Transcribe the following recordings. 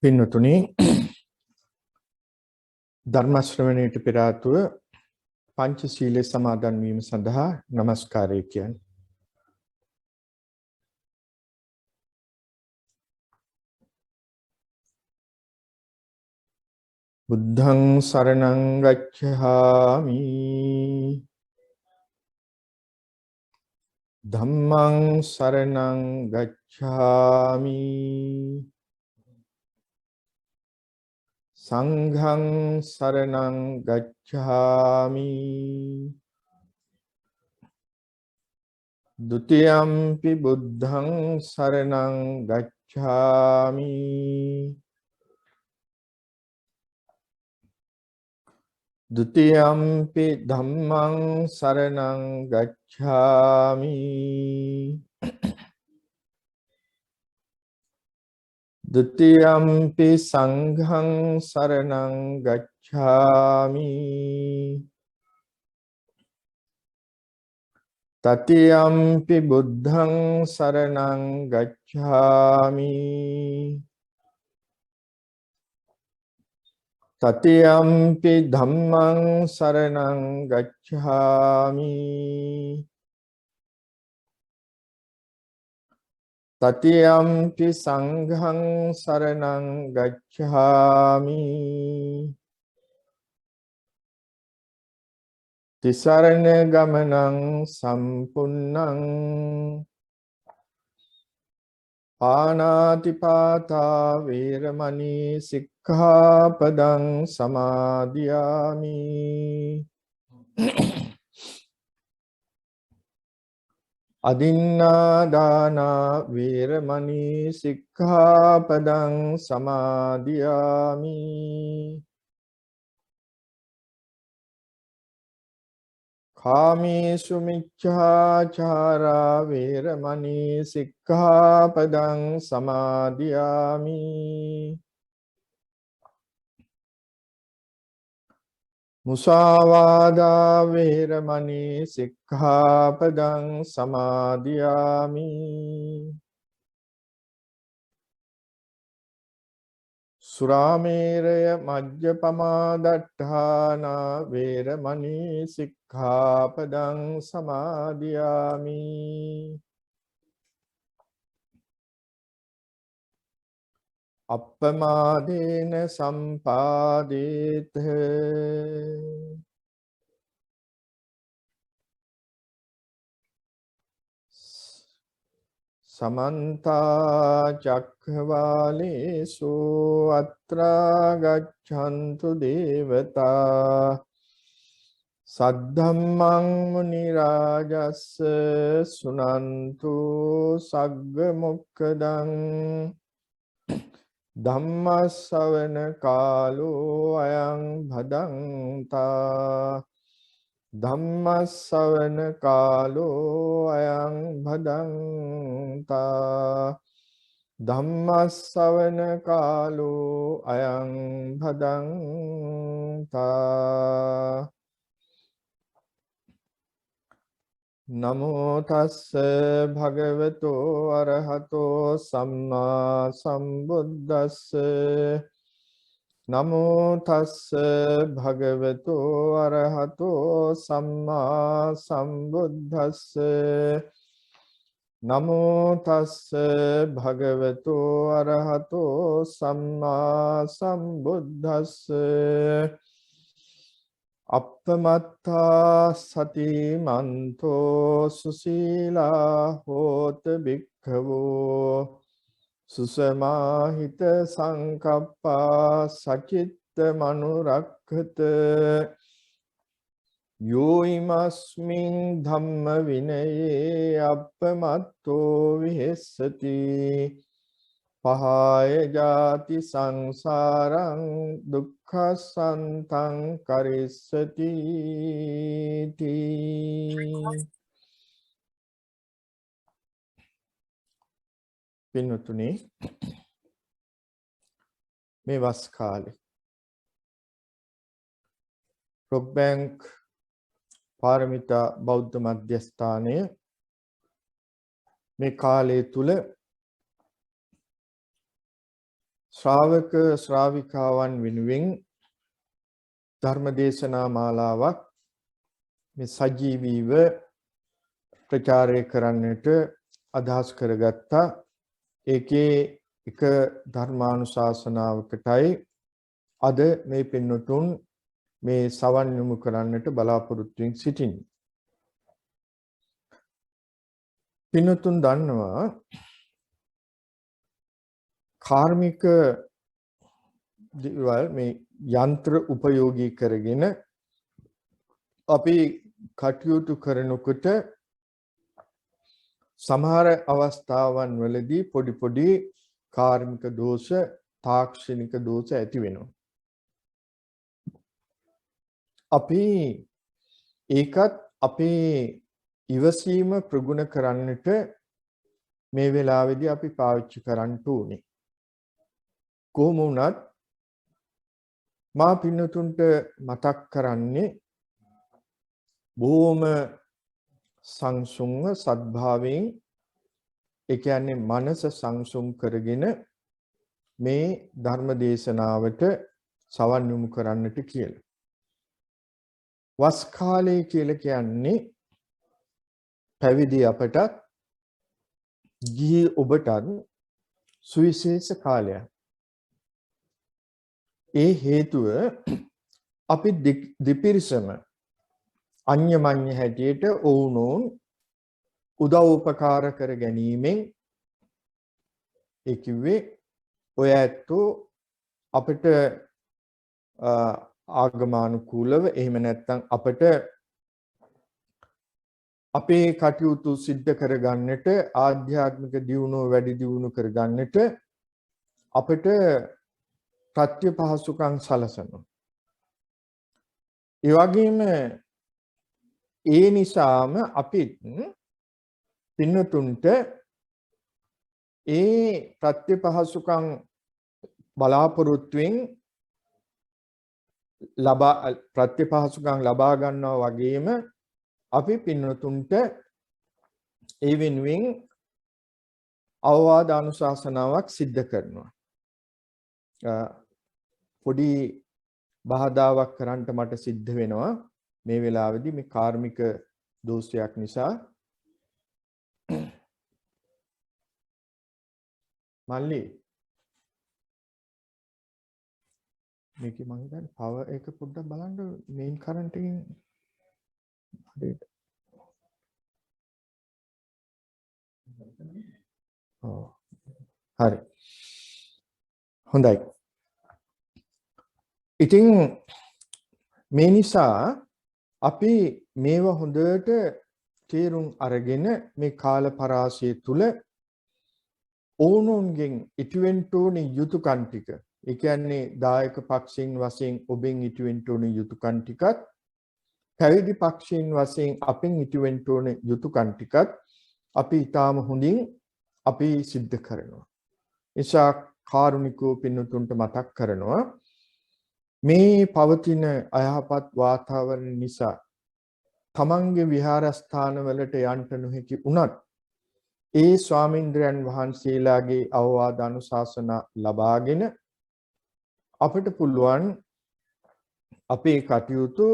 පින්නතුනි ධර්ම ශ්‍රවණයට පෙර ආතුව පංචශීලයේ සමාදන් වීම සඳහා নমස්කාරය කියන්නේ. බුද්ධං සරණං ගච්ඡාමි ධම්මං සරණං ගච්ඡාමි සංඝං සරණං ගච්ඡාමි ဒ ුතියම්පි බුද්ධං සරණං ගච්ඡාමි ဒ ුතියම්පි ධම්මං සරණං ගච්ඡාමි ဒ ුතියම්පි සංඝං සරණං ගච්ඡාමි တတိယံ පි බුද්ධං සරණං ගච්ඡාමි တတိယံ පි ධම්මං සරණං ගච්ඡාමි တတိယံ පි සංඝං සරණං ගච්ඡාමි တိสรณගමනං සම්පුන්නං පාණාතිපාතා වේරමණී සික්ඛාපදං සමාදියාමි අදින්නා දාන වේරමණී සික්ඛාපදං සමාදියාමි කාමේසු මිච්ඡාචාරා වේරමණී සික්ඛාපදං සමාදියාමි මුසාවාදා වේරමණී සික්ඛාපදං සමාදියාමි සුරාමේරය මජ්ජපමා දට්ඨානා වේරමණී සික්ඛාපදං සමාදියාමි අප්පමාදේන සම්පාදේත සමන්තා චක්ඛවාලේසු අත්‍රා ගච්ඡන්තු දේවතා සද්ධම්මං මුනි රාජස්ස සුනන්තු සග්ග මොක්ඛදං ධම්ම ශ්‍රවණ කාලෝ අයං භදංතා ධම්ම ශ්‍රවණ කාලෝ අයං භදංතා ධම්ම ශ්‍රවණ කාලෝ අයං භදංතා නමෝ තස්ස භගවතෝ අරහතෝ සම්මා සම්බුද්දස්ස නමෝ තස්ස භගවතෝ අරහතෝ සම්මා සම්බුද්දස්ස නමෝ තස්ස භගවතෝ අරහතෝ සම්මා සම්බුද්දස්ස අප්පමත්තා සති මන්තෝ සුසීලා හෝත භික්ඛවෝ සුසමාහිත සංකප්පා සචිත්ත මනුරක්ඛත යෝ ීමස්මින් ධම්ම විනයේ අප්පමත්තෝ විහෙස්සති පහාය ජාති සංසාරං දුක්ඛසන්තං කරිස්සති පින්වතුනි මේ වස් කාලේ රොක් බැංක් පාරමිතා බෞද්ධ මධ්‍යස්ථානය මේ කාලය තුල ශ්‍රාවක ශ්‍රාවිකාවන් වෙනුවෙන් ධර්මදේශනා මාලාවක් මේ සජීවීව ප්‍රචාරය කරන්නට අදහස් කරගත්තා. ඒකේ එක ධර්මානුශාසනාවකටයි අද මේ පින්නතුන් මේ සවන් යොමු කරන්නට බලාපොරොත්තු වෙමින් සිටින්නේ. පින්නතුන් දන්නවා කාර්මික දේවල් මේ යන්ත්‍ර උපයෝගී කරගෙන අපි කටයුතු කරනකොට සමහර අවස්ථාවන් වලදී පොඩි කාර්මික දෝෂ තාක්ෂණික දෝෂ ඇති වෙනවා. අපි ඒකත් අපේ ඉවසීම ප්‍රගුණ කරන්නට මේ වෙලාවේදී අපි පාවිච්චි කරන්න ඕනේ. කොහොම වුණත් මා පින්නතුන්ට මතක් කරන්නේ බොහොම සංසුන්ව සද්භාවයෙන් ඒ කියන්නේ මනස සංසුන් කරගෙන මේ ධර්ම දේශනාවට සවන් යොමු කරන්නට කියලා. වස් කාලය කියලා කියන්නේ පැවිදි අපටත් ගිහි ඔබටත් සුවිශේෂ කාලයක්. ඒ හේතුව අපි දෙපිරිසම අන්‍යමඤ්ඤ හැටියට ඔවුනොන් උදව් උපකාර කර ගැනීමෙන් ඒ කිව්වේ ඔය ඇත්තෝ අපිට ආගමානුකූලව එහෙම නැත්නම් අපිට අපේ කටයුතු සිද්ධ කරගන්නට ආධ්‍යාත්මික දියුණුව වැඩි දියුණු කරගන්නට අපිට ප්‍රත්‍ය පහසුකම් සලසනවා. ඒ වගේම ඒ නිසාම අපි පින්නතුන්ට ඒ ප්‍රත්‍ය පහසුකම් බලාපොරොත්තුෙන් ප්‍රත්‍ය පහසුකම් ලබා ගන්නවා වගේම අපි පින්නතුන්ට ඒ වෙනුවෙන් අවවාද අනුශාසනාවක් සිද්ධ කරනවා. පොඩි බාධාවක් කරන්නට මට සිද්ධ වෙනවා මේ වෙලාවේදී මේ කාර්මික දෝෂයක් නිසා. මල්ලි මේකේ මම හිතන්නේ පවර් එක පොඩ්ඩක් බලන්න මේන් කරන්ට් එකෙන් හරියට. හරි. හොඳයි. ඉතින් මේ නිසා අපි මේව හොඳට තේරුම් අරගෙන මේ කාල පරාසය තුල ඕනෝන්ගෙන් ඉටුවෙන්න ඕනේ යුතුයකම් ටික. ඒ කියන්නේ දායක පක්ෂයෙන් වශයෙන් ඔබෙන් ඉටුවෙන්න ඕනේ යුතුයකම් ටිකත් පැවිදි පක්ෂයෙන් වශයෙන් අපෙන් ඉටුවෙන්න ඕනේ යුතුයකම් ටිකත් අපි ඊටාම හොඳින් අපි සිද්ධ කරනවා. නිසා කාරුණිකව පින්නතුන්ට මතක් කරනවා මේ පවතින අයහපත් වාතාවරණ නිසා තමන්ගේ විහාරස්ථානවලට යන්න නොහැකි වුණත් ඒ ස්වාමීන්ද්‍රයන් වහන්සේලාගේ අවවාද අනුශාසනා ලබාගෙන අපිට පුළුවන් අපේ කටයුතු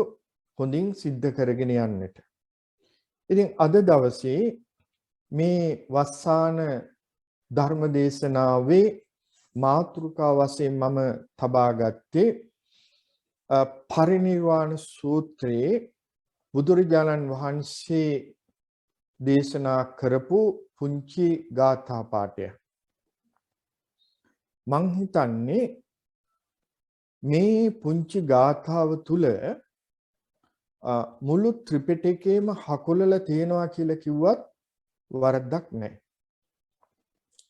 හොඳින් සිද්ධ කරගෙන යන්නට. ඉතින් අද දවසේ මේ වස්සාන ධර්ම දේශනාවේ මාතෘකා වශයෙන් මම තබා ගත්තේ පරිනිර්වාණ සූත්‍රයේ බුදුරජාණන් වහන්සේ දේශනා කරපු පුංචි ගාථා පාඨය. මං හිතන්නේ මේ පුංචි ගාථාව තුල මුළු ත්‍රිපිටකයේම හකොලලා තියෙනවා කියලා කිව්වත් වරදක් නැහැ.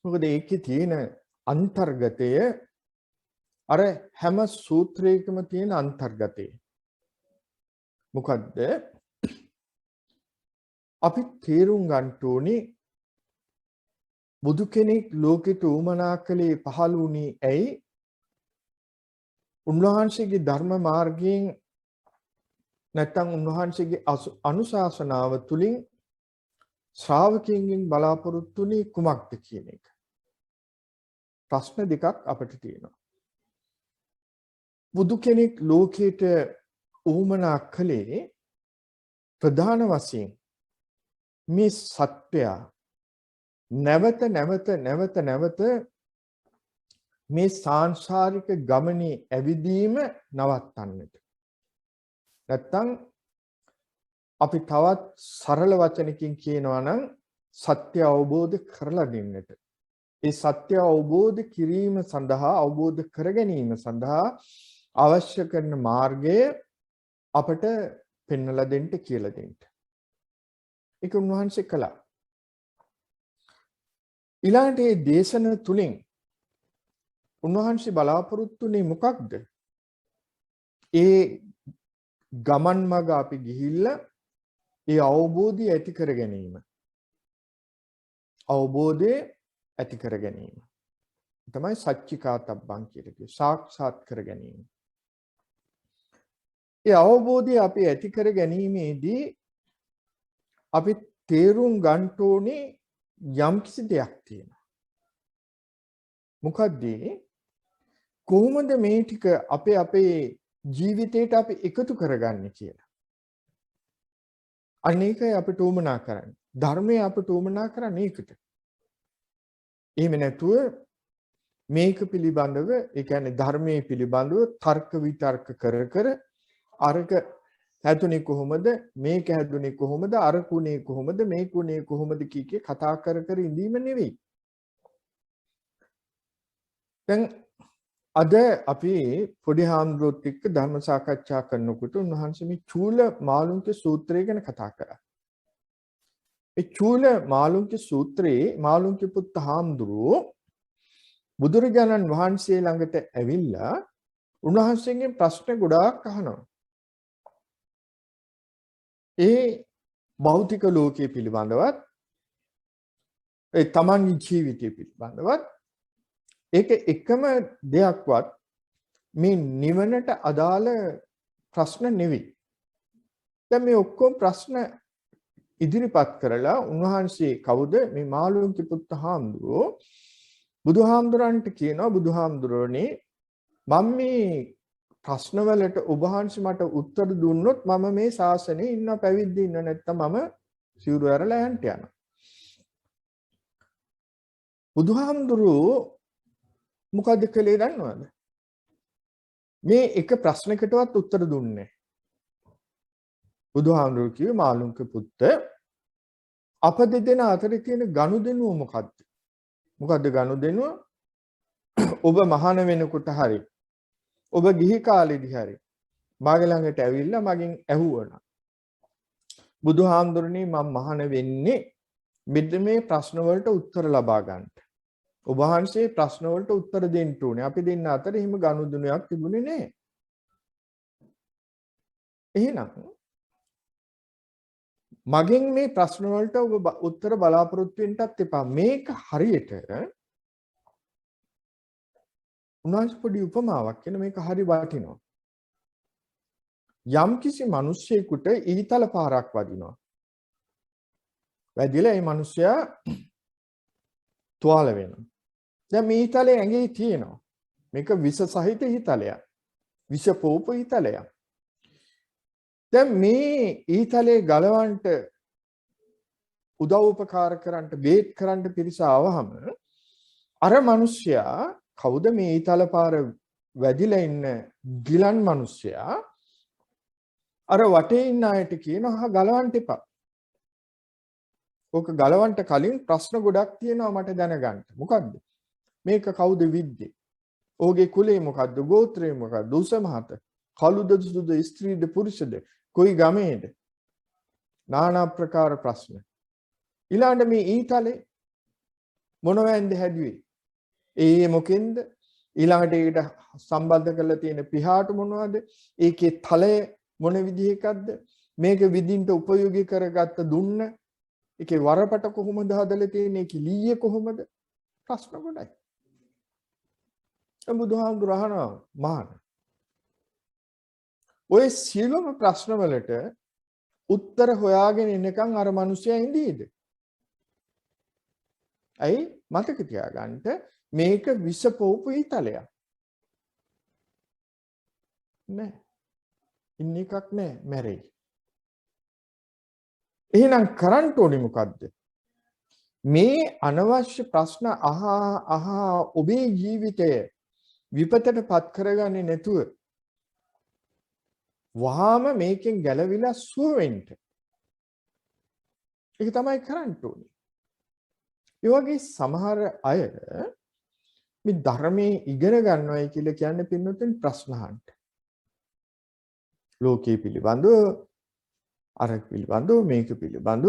මොකද ඒකේ තියෙන අන්තර්ගතය අර හැම සූත්‍රයකම තියෙන අන්තර්ගතය. මොකද්ද? අපි තේරුම් ගන්න ඕනේ බුදු කෙනෙක් ලෝකෙට උමනා කළේ පහළ වුණේ ඇයි? උන්වහන්සේගේ ධර්ම මාර්ගයෙන් නැත්නම් උන්වහන්සේගේ අනුශාසනාව තුලින් ශ්‍රාවකයන්ගෙන් බලාපොරොත්තු වෙන්නේ කුමක්ද කියන එක. ප්‍රශ්න දෙකක් අපිට තියෙනවා. බුදු කෙනෙක් ලෝකයට උවමනා කළේ ප්‍රධාන වශයෙන් මේ සත්‍යය නැවත නැවත මේ සාංශාරික ගමනේ ඇවිදීම නවත්තන්නට. නැත්තම් අපි තවත් සරල වචනකින් කියනවා නම් සත්‍ය අවබෝධ කරලා දෙන්නට. ඒ සත්‍ය අවබෝධ කිරීම සඳහා අවබෝධ කර ගැනීම සඳහා අවශ්‍ය කරන මාර්ගය අපට පෙන්වලා දෙන්න කියලා දෙන්න. ඒක උන්වහන්සේ කළා. ඊළඟට මේ දේශන තුලින් උන්වහන්සේ බලාපොරොත්තුනේ මොකක්ද? ඒ ගමන් මඟ අපි ගිහිල්ලා ඒ අවබෝධය ඇති කර ගැනීම. අවබෝධය ඇති කර ගැනීම. තමයි සච්චිකාතබ්බං කියන්නේ. සාක්ෂාත් කර ගැනීම. ඒ අවබෝධය අපි ඇති කර ගැනීමේදී අපි තේරුම් ගන්න ඕනේ යම් කිසි දෙයක් තියෙනවා. මොකද්ද? කොහොමද මේ ටික අපේ ජීවිතේට අපි එකතු කරගන්නේ කියලා. අනේකයි අපිට උමනා කරන්නේ. ධර්මය අපිට උමනා කරන්නේ ඒකට. එහෙම නැතුව මේක පිළිබඳව, ඒ කියන්නේ ධර්මයේ පිළිබඳව තර්ක විතර්ක කර අරක හැදුනේ කොහොමද, මේක හැදුනේ කොහොමද, අරකුනේ කොහොමද, මේකුනේ කොහොමද කීකේ කතා කර ඉඳීම නෙවෙයි. දැන් අද අපි පොඩි හාමුදුරුවොත් එක්ක ධර්ම සාකච්ඡා කරනකොට උන්වහන්සේ මේ චූල මාළුන්ගේ සූත්‍රය ගැන කතා කරා. ඒ චූල මාළුන්ගේ සූත්‍රයේ මාළුන්ගේ පුත් හාමුදුරුවෝ බුදුරජාණන් වහන්සේ ළඟට ඇවිල්ලා උන්වහන්සේගෙන් ප්‍රශ්න ගොඩාක් අහනවා. ඒ භෞතික ලෝකයේ පිළිබඳවත් ඒ තමන්ගේ ජීවිතය පිළිබඳවත් ඒක එකම දෙයක්වත් මේ නිවනට අදාළ ප්‍රශ්න නෙවෙයි. දැන් මේ ඔක්කොම ප්‍රශ්න ඉදිරිපත් කරලා උන්වහන්සේ කවුද මේ මාළුන්ගේ පුත් හාමුදුරුවෝ බුදුහාමුදුරන්ට කියනවා බුදුහාමුදුරනේ මම මේ ප්‍රශ්නවලට ඔබ වහන්සේ මට උත්තර දුන්නොත් මම මේ ශාසනයේ ඉන්න පැවිද්ද ඉන්න නැත්නම් මම සිවුරු ඇරලා යන්න යනවා. බුදුහාමුදුරුවෝ මොකද කළේ දන්නවද? මේ එක ප්‍රශ්නකටවත් උත්තර දුන්නේ නැහැ. බුදුහාමුදුරුවෝ කිව්වේ මාළුන්ක පුත්ත අප දෙදෙනා අතරේ තියෙන ගනුදෙනුව මොකද්ද? මොකද්ද ගනුදෙනුව? ඔබ මහාන වෙනකොට හරි ඔබ ගිහි කාලෙදී හරි මාගේ ළඟට ඇවිල්ලා මගෙන් ඇහුවනා. බුදුහාමුදුරනේ මම මහාන වෙන්නේ මෙන්න මේ ප්‍රශ්න වලට උත්තර ලබා ගන්නට. ඔබ වහන්සේ ප්‍රශ්න වලට උත්තර දෙන්න ඕනේ. අපි දෙන්න අතර එහෙම ගනුදෙනුවක් තිබුණේ නැහැ. එහෙනම් මගෙන් මේ ප්‍රශ්න වලට ඔබ උත්තර බලාපොරොත්තු වෙන්නත් එපා. මේක හරියට උන්වහන්සේ පොඩි උපමාවක් කියන මේක හරි වටිනවා. යම්කිසි මිනිස්සෙකුට ඊතල පාරක් වදිනවා. වැදිලා මේ මිනිස්සයා තුවාල වෙනවා. දැන් මේ ඊතලේ ඇඟේ තියෙනවා. මේක විස සහිත ඊතලයක්. විෂ පෝප ඊතලයක්. දැන් මේ ඊතලේ ගලවන්නට උදව් උපකාර කරන්නට බේත් කරන්න පිරිස ආවහම අර මිනිස්සයා කවුද මේ ඊතල පාර වැදිලා ඉන්න ගිලන් මිනිස්සයා අර වටේ ඉන්න අයට කියනවා ගලවන්න එපා. ඕක ගලවන්න කලින් ප්‍රශ්න ගොඩක් තියෙනවා මට දැනගන්න. මොකද්ද? මේක කවුද විද්දේ? ඕගේ කුලේ මොකද්ද? ගෝත්‍රය මොකද්ද? උස මහත. කළුද සුදුද ස්ත්‍රීද පුරුෂද? කොයි ගමේද? নানা ප්‍රකාර ප්‍රශ්න. ඊළඟට මේ ඊතලේ මොනවෙන්ද හැදුවේ? ඒ මොකෙන්ද? ඊළඟට ඒකට සම්බන්ධ කරලා තියෙන පිහාට මොනවද? ඒකේ තලය මොන විදිහකක්ද? මේක විදින්ට උපයෝගී කරගත්ත දුන්න. ඒකේ වරපට කොහොමද හදලා තියෙන්නේ? ඒකේ ලීය කොහොමද? ප්‍රශ්න ගොඩයි. බුදුහාමුදුරුවෝ අහනවා මහාන. ඔය සියලුම ප්‍රශ්න වලට උත්තර හොයාගෙන ඉන්නකම් අර මිනිස්සයා ඉඳීද? ඇයි මතක තියාගන්න මේක විස පොවපු ඊතලයක් නෑ. ඉන්න එකක් නෑ මැරෙයි. එහෙනම් කරන්න ඕනේ මොකද්ද? මේ අනවශ්‍ය ප්‍රශ්න අහා ඔබේ ජීවිතය විපතට පත් කරගන්නේ නැතුව වහාම මේකෙන් ගැලවිලා සුව වෙන්න. ඒක තමයි කරන්න ඕනේ. ඒ වගේ සමහර අය මේ ධර්මයේ ඉගෙන ගන්නවයි කියලා කියන්නේ පින්නතුන් ප්‍රශ්න අහන්න. ලෝකයේ පිළිබඳව අර පිළිබඳව මේක පිළිබඳව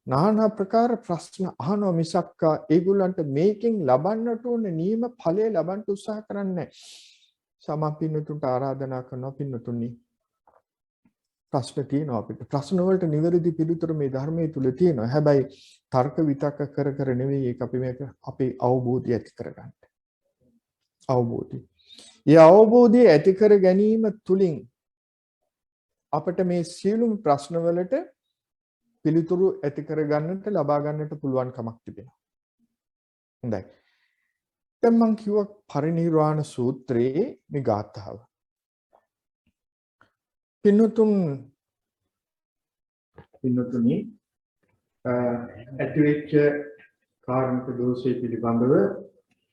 নানা ප්‍රකාර ප්‍රශ්න අහනවා මිසක් ඒගොල්ලන්ට මේකෙන් ලබන්නට ඕන නියම ඵලය ලබන්න උත්සාහ කරන්නේ නැහැ. සමහර පින්නතුන්ට ආරාධනා කරනවා පින්නතුනි ප්‍රශ්න තියෙනවා අපිට. ප්‍රශ්න වලට නිවැරදි පිළිතුර මේ ධර්මයේ තුල තියෙනවා. හැබැයි තර්ක විතක්ක කර කර නෙවෙයි ඒක අපි මේක අපේ අවබෝධය ඇති කරගන්න. අවබෝධය. ඒ අවබෝධය ඇති කර ගැනීම තුලින් අපිට මේ සියලුම ප්‍රශ්න වලට පිළිතුරු ඇති කර ගන්නට ලබා ගන්නට පුළුවන් කමක් තිබෙනවා. හොඳයි. දැන් මම කිව්වා පරිනිර්වාණ සූත්‍රයේ මේ ගාථාව. පින්නතුනි ඇතිවෙච්ච කාර්මික දෝෂය පිළිබඳව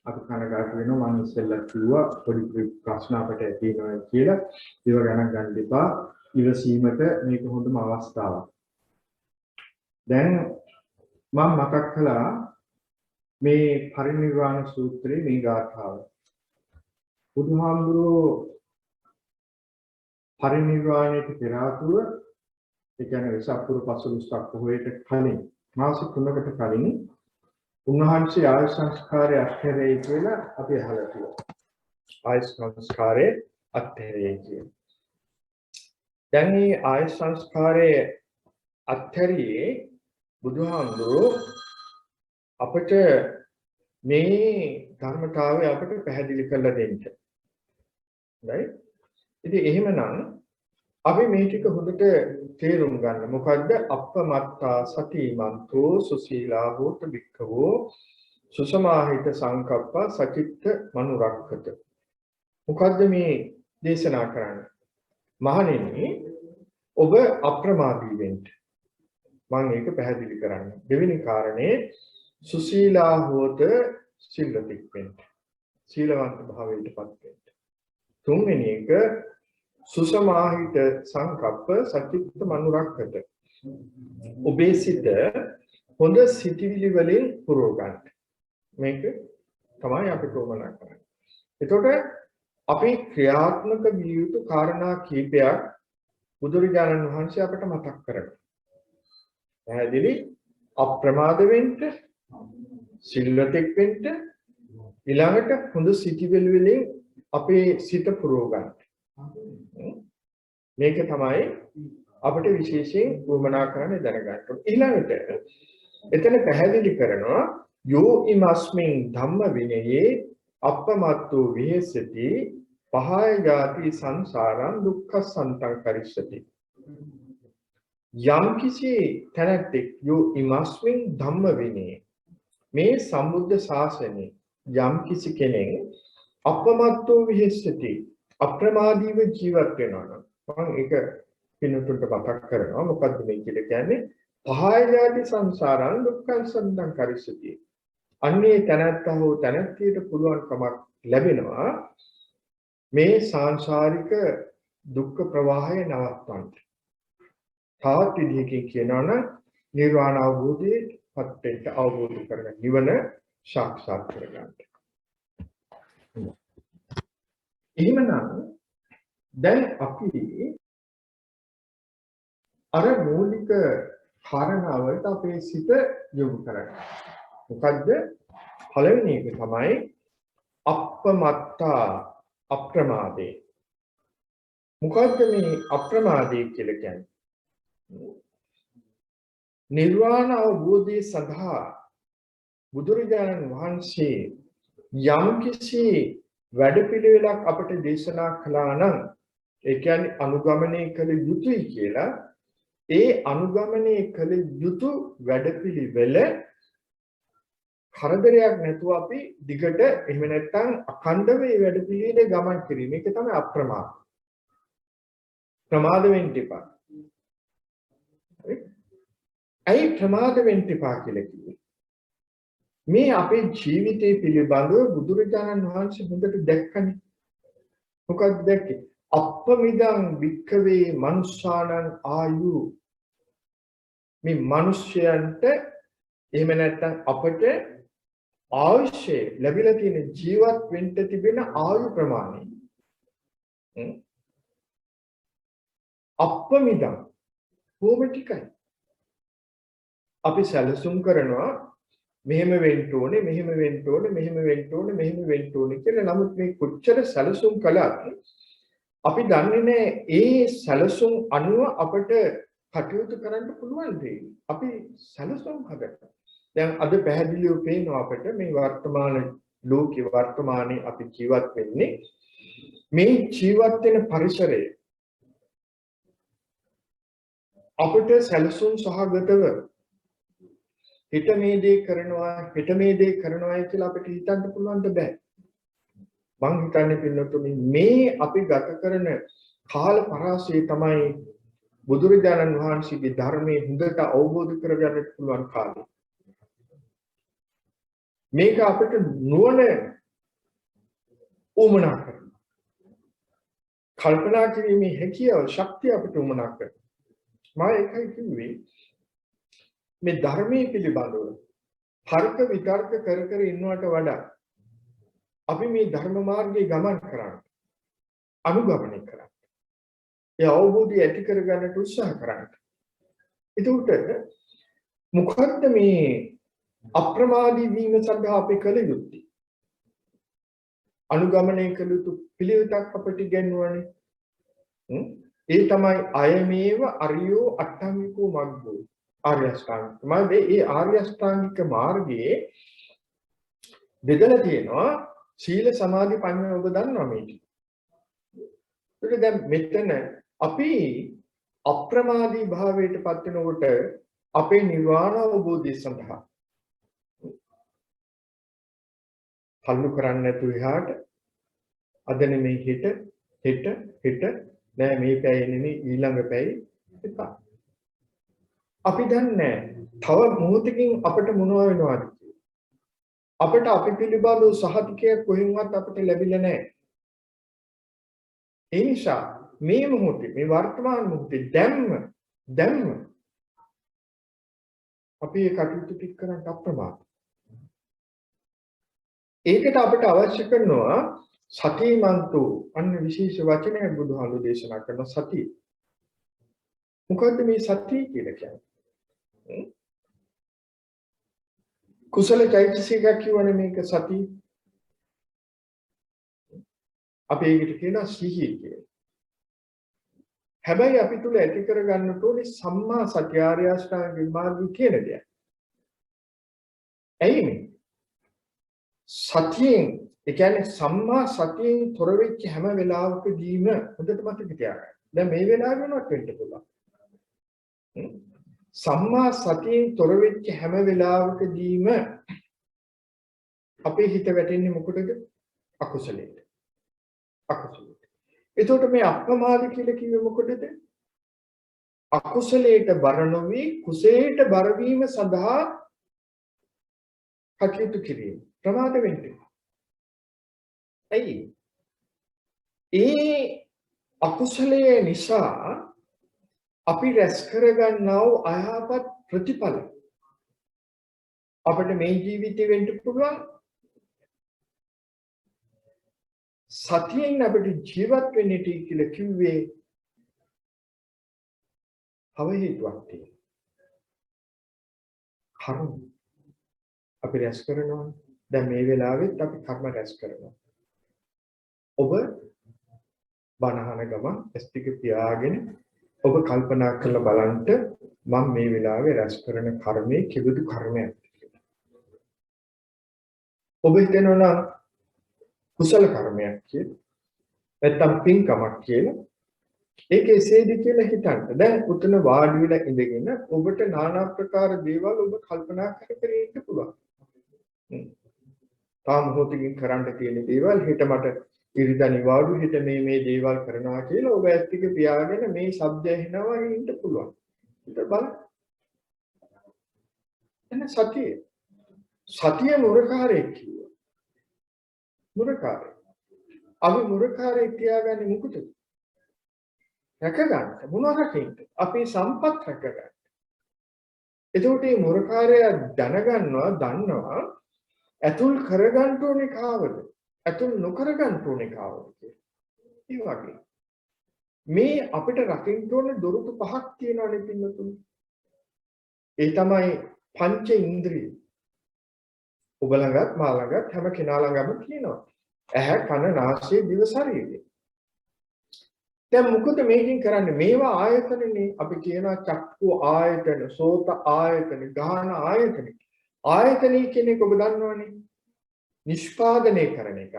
අපි කනගාටු වෙනවා. මම ඉස්සෙල්ලා කිව්වා පොඩි ප්‍රශ්න අපට ඇති වෙනවා කියලා. ඒව ගණන් ගන්න එපා. ඉවසීමට මේක හොඳම අවස්ථාවක්. දැන් මම මතක් කළා මේ පරිනිර්වාණ සූත්‍රයේ මේ ගාථාව. බුදුහාමුදුරුවෝ පරිනිර්වාණයට පෙර ආතුව ඒ කියන්නේ වෙසක්පුර 15ක් පොහොයට කලින් මාස 3කට කලින් උන්වහන්සේ ආයු සංස්කාරය අත්හැරේ කියලා අපි අහලා තියෙනවා. ආයු සංස්කාරය අත්හැරේ කියලා. දැන් මේ ආයු සංස්කාරයේ අත්හැරියේ බුදුහාමුදුරුවෝ අපිට මේ ධර්මතාවය අපිට පැහැදිලි කරලා දෙන්න. right? ඉතින් එහෙමනම් අපි මේ ටික හොඳට තේරුම් ගන්න. මොකද්ද? අප්පමත්තා සතිමන්තෝ සුසීලා හෝත භික්ඛවෝ සුසමාහිත සංකප්ප සචිත්ත මනුරක්ඛත. මොකද්ද මේ දේශනා කරන්නේ? මහණෙනි ඔබ අප්‍රමාදී වෙන්න. මම ඒක පැහැදිලි කරන්නේ. දෙවෙනි කාරණේ සුසීලා හෝත සිල්වතෙක් වෙන්න. සීලවන්ත භාවයටපත් වෙන්න. තුන්වෙනි එක සුසමාහිත සංකප්ප සචිත්ත මනුරක්ඛත. ඔබේ සිත හොඳ සිතිවිලි වලින් පුරව ගන්න. මේක තමයි අපි උවමනා කරන්නේ. එතකොට අපි ක්‍රියාත්මක විය යුතු කාරණා කීපයක් බුදුරජාණන් වහන්සේ අපට මතක් කරගන්නවා. පැහැදිලි අප්‍රමාද වෙන්න, සිල්වතෙක් වෙන්න, ඊළඟට හොඳ සිතිවිලි වලින් අපේ සිත පුරව ගන්න. මේක තමයි අපිට විශේෂයෙන් වමනා කරන්න දැනගන්න ඕනේ. ඊළඟට එතන පැහැදිලි කරනවා යෝ ඉමස්මින් ධම්ම විනයේ අප්පමත්තෝ විහෙසති පහය ජාති සංසාරං දුක්ඛසන්තං කරිස්සති. යම් කිසි තැනැත්තෙක් යෝ ඉමස්මින් ධම්ම විනයේ මේ සම්බුද්ධ ශාසනයේ යම් කිසි කෙනෙක් අප්පමත්තෝ විහෙසති අප්‍රමාදීව ජීවත් වෙනවා නම් මම ඒක පින්නතුන්ට මතක් කරනවා. මොකද්ද මේ කියලා කියන්නේ? පහය ජාති සංසාරං දුක්ඛසන්තං කරිස්සති. අන්නේ තැනැත්තා හෝ තැනැත්තියට පුළුවන්කමක් ලැබෙනවා මේ සාංශාරික දුක්ඛ ප්‍රවාහය නවත්වන්න. තවත් විදිහකින් කියනවා නම් නිර්වාණ අවබෝධයේ පත්‍යෙට අවබෝධ කරගන්න, නිවන සාක්ෂාත් කරගන්න. එහෙමනම් දැන් අපි අර මූලික කාරණාවලට අපේ සිත යොමු කරගන්න. මොකද්ද? පළවෙනි එක තමයි අප්පමත්තා අප්‍රමාදේ. මොකද්ද මේ අප්‍රමාදේ කියලා කියන්නේ? නිර්වාණ අවබෝධය සඳහා බුදුරජාණන් වහන්සේ යම් කිසි වැඩපිළිවෙලක් අපට දේශනා කළා නම් ඒ කියන්නේ අනුගමනය කළ යුතුයි කියලා ඒ අනුගමනය කළ යුතු වැඩපිළිවෙල කරදරයක් නැතුව අපි දිගට එහෙම නැත්නම් අඛණ්ඩව මේ වැඩ පිළිවෙලේ ගමන් කිරීම. ඒක තමයි අප්‍රමාද. ප්‍රමාද වෙන්න එපා. හරි? ඇයි ප්‍රමාද වෙන්න එපා කියලා කිව්වේ? මේ අපේ ජීවිතය පිළිබඳව බුදුරජාණන් වහන්සේ හොඳට දැක්කනේ. මොකක්ද දැක්කේ? අප්පමිදං වික්ඛවේ මනුස්සානං ආයු. මේ මිනිස්යන්ට එහෙම නැත්නම් අපට ආයුෂය ලැබිලා තියෙන ජීවත් වෙන්න තිබෙන ආයු ප්‍රමාණය අප්පමිදං බොහොම ටිකයි. අපි සැලසුම් කරනවා මෙහෙම වෙන්න ඕනේ, මෙහෙම වෙන්න ඕනේ, මෙහෙම වෙන්න ඕනේ, මෙහෙම වෙන්න ඕනේ කියලා. නමුත් මේ කොච්චර සැලසුම් කළත් අපි දන්නේ නැහැ ඒ සැලසුම් අනුව අපට කටයුතු කරන්න පුළුවන් දෙයි. අපි සැලසුම් හදන්න. දැන් අද පැහැදිලිව පේනවා අපිට මේ වර්තමාන ලෝකේ වර්තමානයේ අපි ජීවත් වෙන්නේ මේ ජීවත් වෙන පරිසරය අපිට සැලසුම් සහගතව හිත මේ දේ කරනවා හිත මේ දේ කරනවා කියලා අපිට හිතන්න පුළුවන් බෑ. මං හිතන්නේ පින්නතුනි මේ අපි ගත කරන කාල පරාසය තමයි බුදුරජාණන් වහන්සේගේ ධර්මයේ හොඳට අවබෝධ කරගන්න පුළුවන් කාලය. මේක අපිට නුවණ උමනා කරනවා. කල්පනා කිරීමේ හැකියාව ශක්තිය අපිට උමනා කරනවා. මම ඒකයි කිව්වේ මේ ධර්මයේ පිළිබඳව තර්ක විතර්ක කර කර ඉන්නවට වඩා අපි මේ ධර්ම මාර්ගයේ ගමන් කරන්න අනුගමනය කරන්න. ඒ අවබෝධය ඇති කරගන්නට උත්සාහ කරන්න. ඒකට මොකද්ද මේ අප්‍රමාදී වීම සඳහා අපි කළ යුත්තේ? අනුගමනය කළ යුතු පිළිවෙතක් අපිට ඉගෙනුවානේ. ඒ තමයි අයමේව අරියෝ අට්ඨංගිකෝ මග්ගෝ ආර්ය අෂ්ටාංගික. මේ ආර්ය අෂ්ටාංගික මාර්ගයේ බෙදලා තියෙනවා සීල සමාධි ප්‍රඥා ඔබ දන්නවා මේක. ඒක දැන් මෙතන අපි අප්‍රමාදී භාවයට පත් වෙනකොට අපේ නිර්වාණ අවබෝධය සඳහා කල්ලු කරන්නේ නැතුව එහාට අද නෙමෙයි හෙට නෑ මේ පැය නෙමෙයි ඊළඟ පැය එපා. අපි දන්නේ තව මොහොතකින් අපිට මොනව වෙනවද කියලා. අපිට අපි පිළිබඳව සහතිකයක් කොහෙන්වත් අපිට ලැබිලා නැහැ. ඒ නිසා මේ මොහොතේ මේ වර්තමාන මොහොතේ දැම්ම අපි ඒ කටයුතු ටික කරන්න අප්‍රමාද. ඒකට අපිට අවශ්‍ය කරනවා සතිමන්තු අන්න විශේෂ වචනයක් බුදුහාමුදුරු දේශනා කරන සතිය. මොකද්ද මේ සතිය කියලා කියන්නේ? කුසල චෛතසිකයක් කියවනේ මේක සතිය. අපි ඒකට කියනවා සිහිය කියලා. හැබැයි අපි තුල ඇති කරගන්න ඕනේ සම්මා සතිය ආර්ය අෂ්ටාංග මාර්ගය කියන දේ. ඇයි මේ? සතියෙන් ඒ කියන්නේ සම්මා සතියෙන් තොර වෙච්ච හැම වෙලාවකදීම හොඳට මතක තියාගන්න. දැන් මේ වෙලාවෙ වෙනවත් වෙන්න පුළුවන්. සම්මා සතියෙන් තොර වෙච්ච හැම වෙලාවකදීම අපේ හිත වැටෙන්නේ මොකටද? අකුසලයට. අකුසලයට. එතකොට මේ අප්‍රමාද කියලා කිව්වේ මොකටද? අකුසලයට බර නොවි කුසලයට බර වීම සඳහා කටයුතු කිරීම. ප්‍රමාද වෙන්නේ. ඇයි? ඒ අකුසලයේ නිසා අපි රැස් කරගන්නා වූ අයහපත් ප්‍රතිඵල අපිට මේ ජීවිතේ වෙන්න පුළුවන්. සතියෙන් අපිට ජීවත් වෙන්න කියලා කිව්වේ තව හේතුවක් තියෙනවා. කර්ම අපි රැස් කරනවා. දැන් මේ වෙලාවෙත් අපි කර්ම රැස් කරනවා. ඔබ බණහන ගම ස්ටික පියාගෙන ඔබ කල්පනා කරලා බලන්න මම මේ වෙලාවේ රැස් කරන කර්මයේ කිවිදු කර්මයක් කියලා. ඔබ හිතනවා කුසල කර්මයක් කියලා. නැත්තම් පින්කමක් කියලා. ඒකේ සේදි කියලා හිතන්න. දැන් උතන වාඩි වෙලා ඉඳගෙන ඔබට নানা ආකාර දේවල් ඔබ කල්පනා කර කර ඉන්න පුළුවන්. තාම මොහොතකින් කරන්න තියෙන දේවල් හිත මට ඉරිදා නිවාඩු හිත මේ දේවල් කරනවා කියලා ඔබ ඇත්ත ටික පියාගෙන මේ ශබ්දය ඇහෙනවා ඉන්න පුළුවන්. ඒක බලන්න. එන්න සතිය මුරකාරයෙක් කිව්වා. මුරකාරය. අපි මුරකාරයෙක් තියාගන්නේ මොකටද? රැකගන්න. මොනවා රැකෙන්න? අපේ සම්පත් රැකගන්න. එතකොට මේ මුරකාරය දන්නවා ඇතුල් කරගන්න ඕනේ කාවද? ඇතුල් නොකරගන්න ඕනේ කාවද කියලා. ඒ වගේ මේ අපිට රකින්න ඕනේ දොරටු පහක් තියෙනවානේ පින්නතුනි. ඒ තමයි පංච ඉන්ද්‍රිය. ඔබ ළඟත් මා ළඟත් හැම කෙනා ළඟම තියෙනවා. ඇහැ කන නාසය දිව ශරීරය. දැන් මොකද මේකෙන් කරන්නේ? මේවා ආයතනනේ. අපි කියනවා චක්කු ආයතන, සෝත ආයතන, ගාහන ආයතන. ආයතනී කියන එක ඔබ දන්නවනේ. නිෂ්පාදනය කරන එක.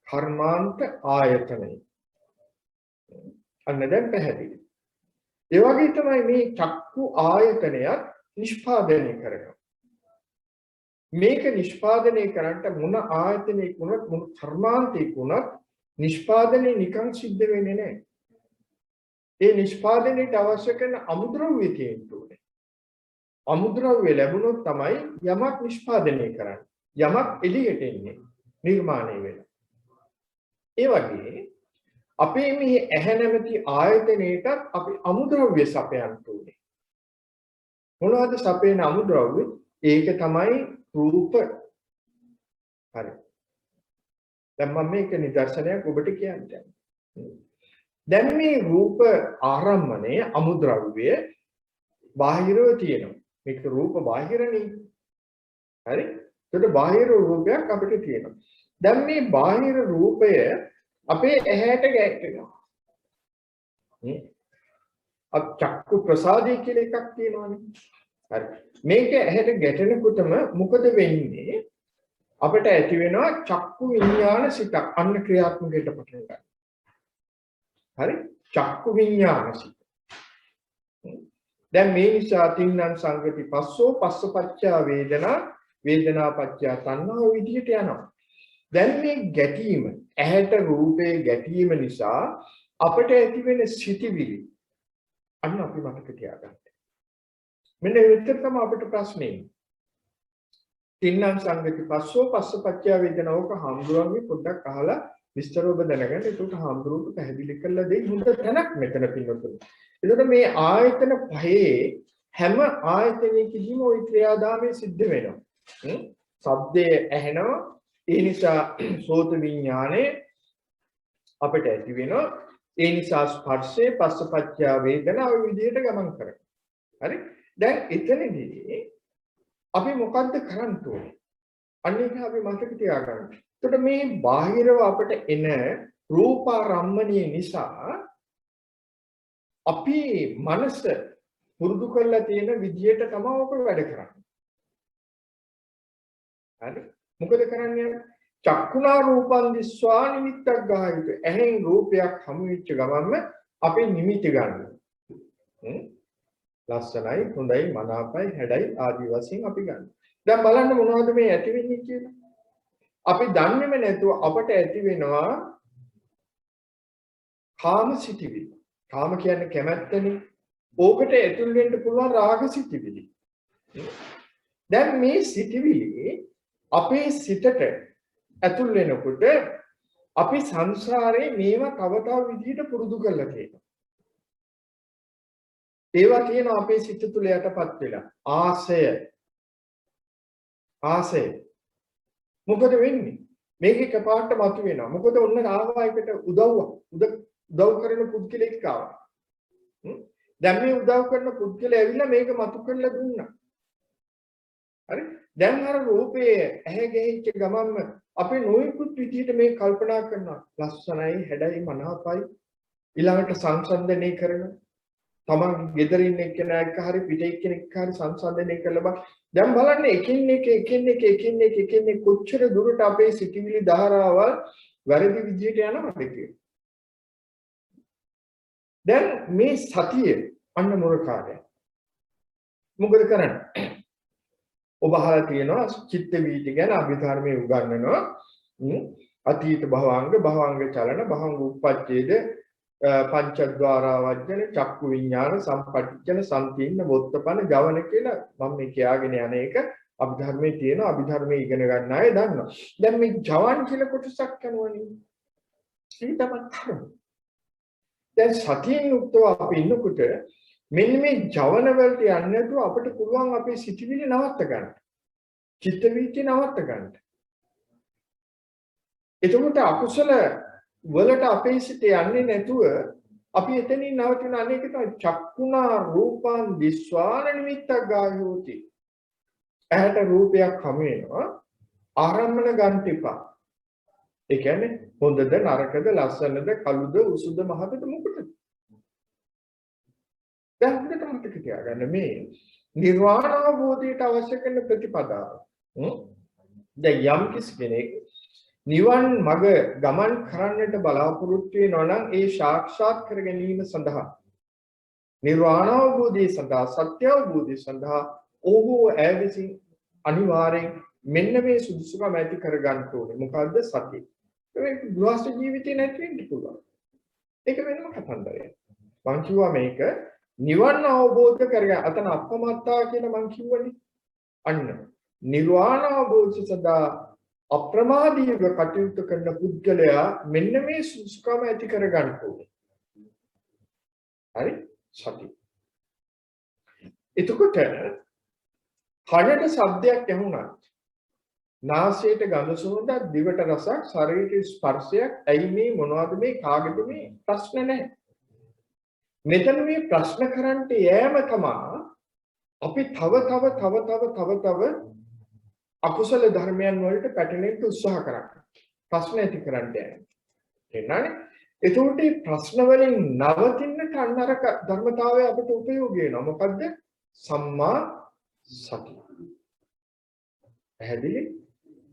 කර්මාන්ත ආයතනයි. අන්න දැන් පැහැදිලි. ඒ වගේ තමයි මේ චක්කු ආයතනයත් නිෂ්පාදනය කරනවා. මේක නිෂ්පාදනය කරන්නට මොන ආයතනයක වුණත් මොන කර්මාන්තයක වුණත් නිෂ්පාදනය නිකන් සිද්ධ වෙන්නේ නැහැ. ඒ නිෂ්පාදනයට අවශ්‍ය කරන අමුද්‍රව්‍ය තියෙන්න ඕනේ. අමුද්‍රව්‍ය ලැබුණොත් තමයි යමක් නිෂ්පාදනය කරන්නේ. යමක් එළියට එන්නේ නිර්මාණය වෙලා. ඒ වගේ අපේ මේ ඇහැ නැමැති ආයතනයටත් අපි අමුද්‍රව්‍ය සපයන්න ඕනේ. මොනවද සපයන අමුද්‍රව්‍ය? ඒක තමයි රූප. හරි. දැන් මම මේක නිදර්ශනයක් ඔබට කියන්නම්. දැන් මේ රූප ආරම්මණය අමුද්‍රව්‍ය බාහිරව තියෙනවා. මේක රූප බාහිරනේ. හරි? ඒකට බාහිර රූපයක් අපිට තියෙනවා. දැන් මේ බාහිර රූපය අපේ ඇහැට ගැටෙනවා. චක්කු ප්‍රසාදේ කියලා එකක් තියෙනවානේ. හරි. මේක ඇහැට ගැටෙනකොටම මොකද වෙන්නේ? අපිට ඇති වෙනවා චක්කු විඥාන සිතක්. අන්න ක්‍රියාත්මකයට පටන් ගන්නවා. හරි? චක්කු විඥාන සිත. දැන් මේ නිසා තින්නම් සංගති පස්සෝ පස්සපච්චා වේදනා වේදනා පච්චා තණ්හා විදියට යනවා. දැන් මේ ගැටීම ඇහැට රූපේ ගැටීම නිසා අපට ඇති වෙන සිතිවිලි අන්න අපි මතක තියාගන්න. මෙන්න විතර තමයි අපිට ප්‍රශ්නේ. තින්නම් සංගති පස්සෝ පස්සපච්චා වේදනා ඕක හම්දුරන්ගේ පොඩ්ඩක් අහලා විස්තර ඔබ දැනගන්න. ඒකට හම්දුරුට පැහැදිලි කරලා දෙයි හොඳ තැනක් මෙතන පින්නතුනේ. එතකොට මේ ආයතන පහේ හැම ආයතනයකදීම ওই ක්‍රියාදාමය සිද්ධ වෙනවා. ශබ්දය ඇහෙනවා. ඒ නිසා සෝත විඥානේ අපිට ඇති වෙනවා. ඒ නිසා ස්පර්ශයේ පස්සපච්චා වේදනා ওই විදිහට ගමන් කරනවා. හරි? දැන් එතනදී අපි මොකද්ද කරන්න ඕනේ? අන්න ඒක අපි මතක තියාගන්න. එතකොට මේ බාහිරව අපිට එන රූපාරම්මණය නිසා අපි මනස පුරුදු කරලා තියෙන විදියට තමයි ඔක වැඩ කරන්නේ. හරි? මොකද කරන්නේ? චක්කුණා රූපං දිස්වා නිමිත්තක් ගායුතු. එහෙන් රූපයක් හමු වෙච්ච ගමන්ම අපි නිමිති ගන්නවා. ලස්සනයි, හොඳයි, මනාපයි, හැඩයි ආදී වශයෙන් අපි ගන්නවා. දැන් බලන්න මොනවද මේ ඇති වෙන්නේ කියලා. අපි දන්නේම නැතුව අපට ඇති වෙනවා කාම සිතිවිලි. කාම කියන්නේ කැමැත්තනේ. ඕකට ඇතුල් වෙන්න පුළුවන් රාග සිතිවිලි. දැන් මේ සිතිවිලි අපේ සිතට ඇතුල් වෙනකොට අපි සංසාරේ මේවා තව තව විදිහට පුරුදු කරලා තියෙනවා. ඒවා තියෙනවා අපේ සිත තුළ යටපත් වෙලා. ආසය. මොකද වෙන්නේ? මේක එකපාරට මතුවෙනවා. මොකද ඔන්න ආවා එකට උදව් කරන පුද්ගලෙක් ආවා. දැන් මේ උදව් කරන පුද්ගලයා ඇවිල්ලා මේක මතු කරලා දුන්නා. හරි? දැන් අර රූපයේ ඇහැ ගැහිච්ච ගමන්ම අපි නොයෙකුත් විදිහට මේ කල්පනා කරනවා. ලස්සනයි, හැඩයි, මනාපයි. ඊළඟට සංසන්දනය කරනවා. තමන් ගෙදර ඉන්න එක්කෙනා එක්ක හරි පිට එක්කෙනෙක් හරි සංසන්දනය කළා. දැන් බලන්න එකින් එක කොච්චර දුරට අපේ සිතිවිලි ධාරාවල් වැරදි විදිහට යනවද කියලා. දැන් මේ සතිය අන්න මොරකාරය. මොකද කරන්නේ? ඔබ අහලා තියෙනවා චිත්ත වීති ගැන අභිධර්මයේ උගන්වනවා. අතීත භවංග චලන භවංග උප්පච්ඡේද පංචද්වාරා වජ්ජන චක්කු විඥාන සම්පටිච්ඡන සම්පීන්න වොත්තපන ජවන කියලා මම මේ කියාගෙන යන එක අභිධර්මයේ තියෙනවා. අභිධර්මයේ ඉගෙන ගන්න අය දන්නවා. දැන් මේ ජවන් කියලා කොටසක් කරනවනේ. ඒක තමයි කර්ම. දැන් සතියෙන් යුක්තව අපි ඉන්නකොට මෙන්න මේ ජවන වලට යන්නේ නැතුව අපිට පුළුවන් අපේ සිතිවිලි නවත්ත ගන්න. චිත්ත වීතිය නවත්ත ගන්න. එතකොට අකුසල වලට අපේ සිත යන්නේ නැතුව අපි එතනින් නවතින අනේක තමයි චක්කුණා රූපං දිස්වාන නිමිත්තක් ගායෝති. ඇහැට රූපයක් හමු වෙනවා ආරම්මන ගන්න එපා. ඒ කියන්නේ හොඳද නරකද ලස්සනද කළුද උසුද මහතද මොකටද? දැන් හොඳට මතක තියාගන්න මේ නිර්වාණ අවබෝධයට අවශ්‍ය කරන ප්‍රතිපදාව. දැන් යම් කෙනෙක් නිවන් මඟ ගමන් කරන්නට බලාපොරොත්තු වෙනවා නම් ඒ සාක්ෂාත් කර ගැනීම සඳහා නිර්වාණ අවබෝධය සඳහා සත්‍ය අවබෝධය සඳහා ඔහු ඇවිසින් අනිවාර්යෙන් මෙන්න මේ සුදුසුකම් ඇති කර ගන්න ඕනේ. මොකද්ද සතිය? ඒක ගෘහස්ත ජීවිතේ නැති වෙන්න පුළුවන්. ඒක වෙනම කතන්දරයක්. මං කිව්වා මේක නිවන් අවබෝධ කරගන්න. අතන අපමත්තා කියලා මං කිව්වනේ. අන්න නිර්වාණ අවබෝධය සඳහා අප්‍රමාදීව කටයුතු කරන පුද්ගලයා මෙන්න මේ සුසුකම ඇති කර ගන්න ඕනේ. හරි? සතිය. එතකොට කනට ශබ්දයක් ඇහුණත් නාසයට ගඳ සුවඳක් දිවට රසක් ශරීරයට ස්පර්ශයක් ඇයි මේ මොනවද මේ කාගෙද මේ ප්‍රශ්න නැහැ. මෙතන මේ ප්‍රශ්න කරන්නට යෑම තමයි අපි තව අකුසල ධර්මයන් වලට පැටලෙන්න උත්සාහ කරන්නේ. ප්‍රශ්න ඇති කරන්න යන්නේ. එන්නනේ. එතකොට මේ ප්‍රශ්න වලින් නවතින්නට අන්නරක ධර්මතාවය අපිට උපයෝගී වෙනවා. මොකද්ද? සම්මා සතිය. පැහැදිලි?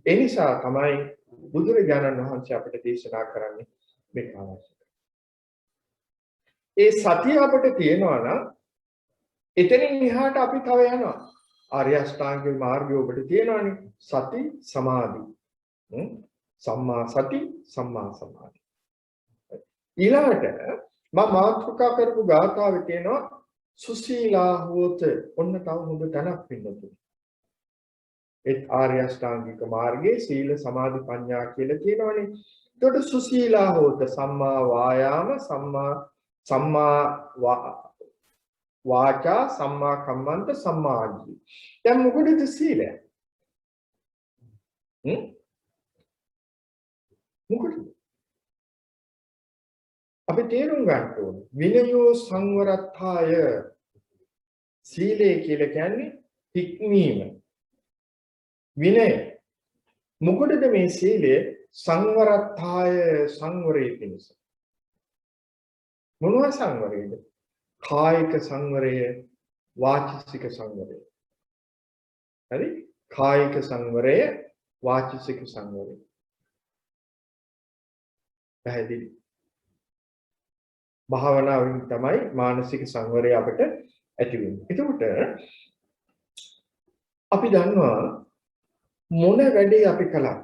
ඒ නිසා තමයි බුදුරජාණන් වහන්සේ අපිට දේශනා කරන්නේ මේ කාරණා. ඒ සතිය අපිට තියෙනවා නම් එතනින් එහාට අපි තව යනවා. ආර්ය අෂ්ටාංගික මාර්ගය ඔබට තියෙනවානේ. සති සමාධි. සම්මා සති සම්මා සමාධි. ඊළඟට මම මාතෘකා කරපු ගාථාවේ තියෙනවා සුසීලා හෝත. ඔන්න තව හොඳ තැනක් පින්නතුනි. ඒ ආර්ය අෂ්ටාංගික මාර්ගයේ සීල සමාධි ප්‍රඥා කියලා තියෙනවානේ. එතකොට සුසීලා හෝත සම්මා වායාම සම්මා වාචා සම්මා කම්මන්ත සම්මා ආජීව. දැන් මොකටද සීලය? මොකටද? අපි තේරුම් ගන්න ඕනේ විනයෝ සංවරත්තාය. සීලය කියලා කියන්නේ හික්මීම. විනය. මොකටද මේ සීලය? සංවරත්තාය සංවරයේ පිණිස. මොනවා සංවරයේද? කායික සංවරය, වාචික සංවරය. හරි? කායික සංවරය, වාචික සංවරය. පැහැදිලි? භාවනාවෙන් තමයි මානසික සංවරය අපිට ඇති වෙන්නේ. එතකොට අපි දන්නවා මොන වැඩේ අපි කළා.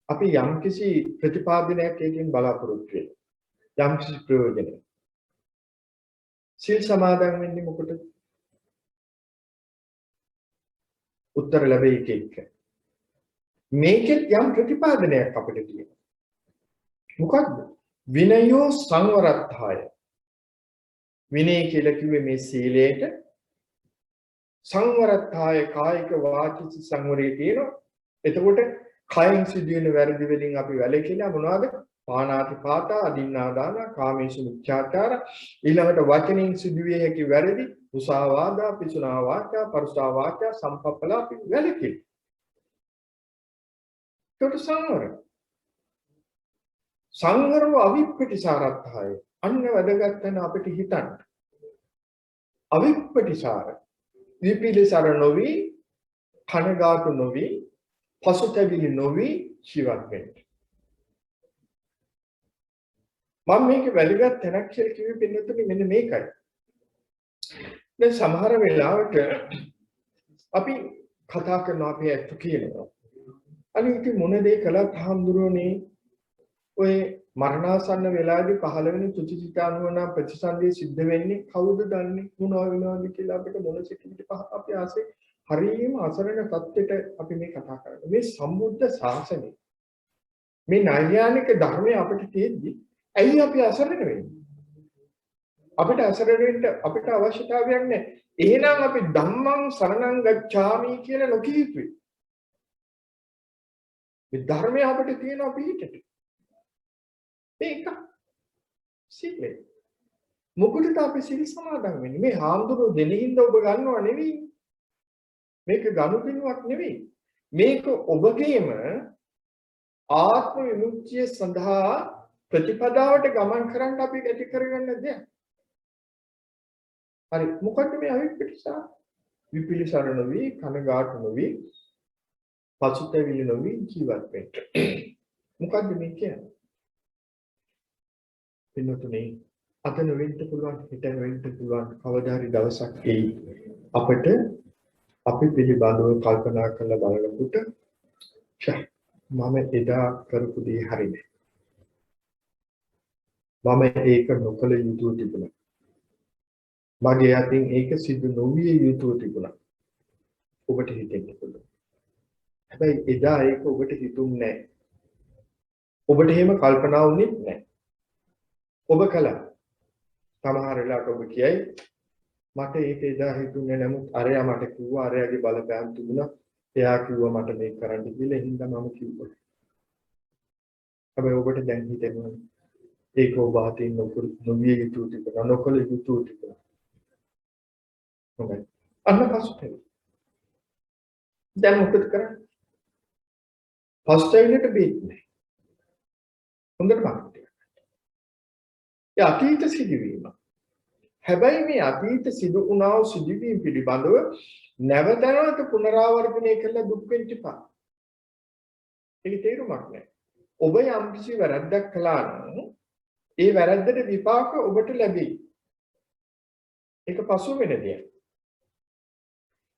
අපි යම්කිසි ප්‍රතිපාදනයක් එකකින් බලාපොරොත්තු වෙනවා. යම්කිසි ප්‍රයෝජනයක්. සීල් සමාදන් වෙන්නේ මොකටද? උත්තර ලැබෙයි එක. මේකෙත් යම් ප්‍රතිපාදනයක් අපිට තියෙනවා. මොකක්ද? විනයෝ සංවරත්තාය. විනය කියලා කිව්වේ මේ සීලයට. සංවරත්තාය කායික වාචික සංවරය තියෙනවා. එතකොට කයින් සිදුවෙන වැරදි වලින් අපි වැළකීලා මොනවද? පාණාතිපාතා අදින්නාදාන කාමේසු මිච්ඡාචාර. ඊළඟට වචනින් සිදුවිය හැකි වැරදි මුසාවාදා පිසුනා වාචා පරුසා වාචා සම්පප්පලා අපි වැළකී. ඒකට සංවරව අවිප්පටිසාරත්තාය. අන්න වැදගත් වෙන අපිට හිතන්න. අවිප්පටිසාර විපිලිසර නොවි කනගාටු නොවි පසුතැවිලි නොවි ජීවත් වෙන්න. මම මේක වැදගත් තැනක් කියලා කිව්වේ පින්නතුනි මෙන්න මේකයි. දැන් සමහර වෙලාවට අපි කතා කරනවා අපි ඇත්ත කියනවා. අනිත් මොන දේ කළත් හාමුදුරුවනේ ඔය මරණාසන්න වෙලාවේදී 15 වෙනි තුචිතානුවන ප්‍රතිසන්දිය සිද්ධ වෙන්නේ කවුද දන්නේ මොනවා වෙනවද කියලා අපිට මොන සිතිවිලි පහ අපි ආසේ හරියම අසරණ තත්ත්වයට අපි මේ කතා කරන්නේ. මේ සම්බුද්ධ ශාසනය මේ නෛර්යානික ධර්මය අපිට තියෙද්දි ඇයි අපි අසරණ වෙන්නේ? අපිට අසරණ වෙන්න අපිට අවශ්‍යතාවයක් නැහැ. එහෙනම් අපි ධම්මං සරණං ගච්ඡාමි කියලා නොකිය යුතුයි. මේ ධර්මය අපිට තියෙන පිටට. ඒක සීලය. මොකටද අපි සීල් සමාදන් වෙන්නේ? මේ හාමුදුරුවෝ දෙලින්ද ඔබ ගන්නව නෙවෙයි. මේක ගනුදෙනුවක් නෙවෙයි. මේක ඔබගේම ආත්ම විමුක්තිය සඳහා ප්‍රතිපදාවට ගමන් කරන්න අපි ඇති කරගන්න දෙයක්. හරි මොකද්ද මේ අවිපිලිසා? විපිලිසර නොවි, කනගාටු නොවි, පසුතැවිලි නොවි ජීවත් වෙන්න. මොකද්ද මේ කියන්නේ? පින්නතුනේ අද නොවෙන්න පුළුවන්, හිත වෙන්න පුළුවන්, කවදා හරි දවසක් එයි අපිට අපි පිළිබඳව කල්පනා කරලා බලනකොට මම එදා කරපු දේ හරිනේ. මම ඒක නොකළ යුතු තිබුණා. මගේ අතින් ඒක සිදු නොවිය යුතු තිබුණා. ඔබට හිතෙන්න පුළුවන්. හැබැයි එදා ඒක ඔබට හිතුන්නේ නැහැ. ඔබට එහෙම කල්පනා වුණේ නැහැ. ඔබ කළා. සමහර වෙලාවට ඔබ කියයි මට ඒක එදා හිතුන්නේ නමුත් අරයා මට කිව්වා අරයාගේ බලපෑම් තිබුණා. එයා කිව්වා මට මේක කරන්න කියලා හින්දා මම කිව්වා. හැබැයි ඔබට දැන් හිතෙනවා ඒක ඔබ අතින් නොවිය යුතු තිබුණා, නොකළ යුතු තිබුණා. හොඳයි. අන්න පසුතැවි. දැන් මොකද කරන්නේ? පසුතැවිලට බේත් නැහැ. හොඳට බලන්න. ඒ අතීත සිදුවීම. හැබැයි මේ අතීත සිදු වුණා වූ සිදුවීම් පිළිබඳව නැවත නැවත පුනරාවර්තනය කළ දුක් වෙන්න එපා. ඒක තේරුමක් නැහැ. ඔබ යම් කිසි වැරද්දක් කළා නම් ඒ වැරද්දට විපාක ඔබට ලැබෙයි. ඒක පසු වෙන දෙයක්.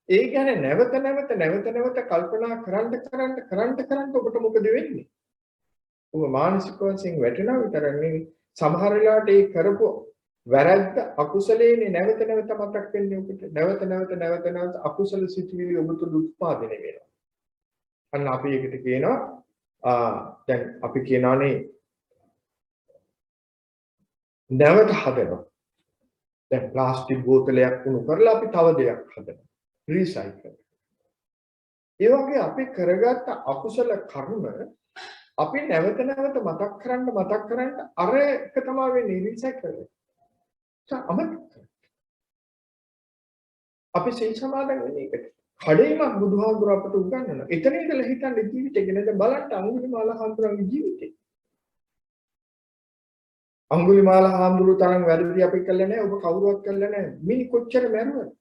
ඒ කියන්නේ නැවත නැවත කල්පනා කරන්න ඔබට මොකද වෙන්නේ? ඔබ මානසික වශයෙන් වැටෙනවා විතරක් නෙවෙයි සමහර වෙලාවට ඒ කරපු වැරද්ද අකුසලේනේ නැවත මතක් වෙන්නේ ඔබට. නැවත අකුසල සිතුවිලි ඔබ තුළ උත්පාදනය වෙනවා. අන්න අපි ඒකට කියනවා දැන් අපි කියනවානේ නැවත හදනවා. දැන් ප්ලාස්ටික් බෝතලයක් උණු කරලා අපි තව දෙයක් හදනවා. රීසයිකල්. ඒ වගේ අපි කරගත්ත අකුසල කර්ම අපි නැවත මතක් කරන්න අර එක තමයි වෙන්නේ රීසයිකල්. අපි සිල් සමාදන් වෙන්නේ ඒකට. කඩේම බුදුහාමුදුර අපට උගන්වනවා. එතන ඉඳලා හිතන්නේ ජීවිතේ ගැන දැන් බලන්න අඟුලිමාල හාමුදුරන්ගේ ජීවිතේ. අඟුලිමාල හාමුදුරුව තරම් වැරදි අපි කළේ නැහැ. ඔබ කවුරුවත් කළේ නැහැ. මිනි කොච්චර මැරුවද?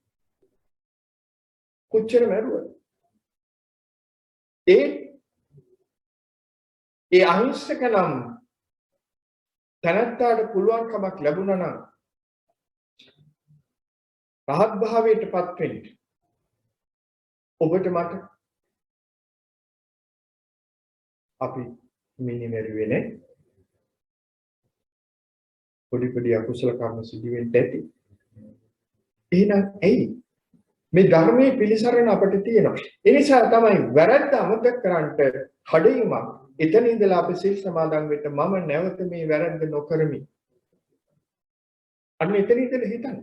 ඒ අහිංසක නම් තනත්තාට පුළුවන්කමක් ලැබුණා නම් රහත් භාවයටපත් වෙන්න ඔබට මට අපි මිනිමෙරුවේ නේ පොඩි අකුසල කර්ම සිදු වෙන්න ඇති. එහෙනම් ඇයි මේ ධර්මයේ පිළිසරණ අපිට තියෙනවා. ඒ නිසා තමයි වැරද්ද අමතක කරන්නට කඩේමක් එතන ඉඳලා අපි සිල් සමාදන් වෙන්න මම නැවත මේ වැරද්ද නොකරමි. අන්න එතන ඉඳලා හිතන්න.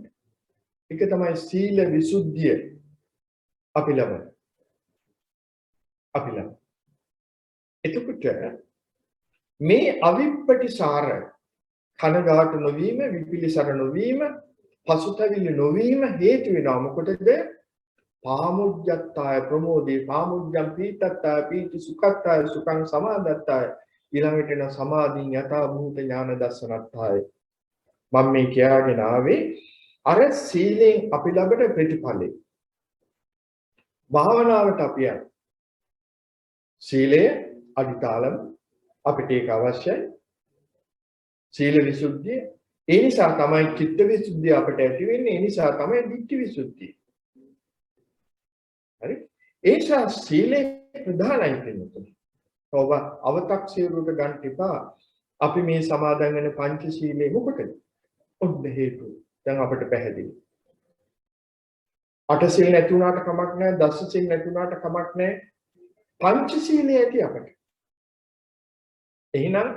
ඒක තමයි සීල විසුද්ධිය අපි ලබන. එතකොට මේ අවිප්පටිසාර කනගාටු නොවීම, විපිලිසර නොවීම, පසුතැවිලි නොවීම හේතු වෙනවා මොකටද? පාමුජ්ජත්තාය ප්‍රමෝදේ පාමුජ්ජම් පීතත්තාය පීති සුඛත්තාය සුඛං සමාදත්තාය ඊළඟට එන සමාධින් යථා භූත ඥාන දර්ශනත්තාය. මම මේ කියලාගෙන ආවේ අර සීලෙන් අපි ළඟට ප්‍රතිඵලෙ. භාවනාවට අපි යන සීලය අදිතාලම අපිට ඒක අවශ්‍යයි. සීල විසුද්ධිය ඒ නිසා තමයි චිත්ත විසුද්ධිය අපිට ඇති වෙන්නේ. ඒ නිසා තමයි ධිට්ඨි විසුද්ධිය. හරි ඒසා සීලේ ප්‍රධානයි කියන්නේ ඔබ අව탁සීරුවට ගන්න එපා අපි මේ සමාදන් වෙන පංචශීලයේ මොකටද ඔන්න හේතුව දැන් අපිට පැහැදිලි අටසිල් නැති වුණාට කමක් නැහැ දසසිල් නැති වුණාට කමක් නැහැ පංචශීලයේ ඇති අපිට එහෙනම්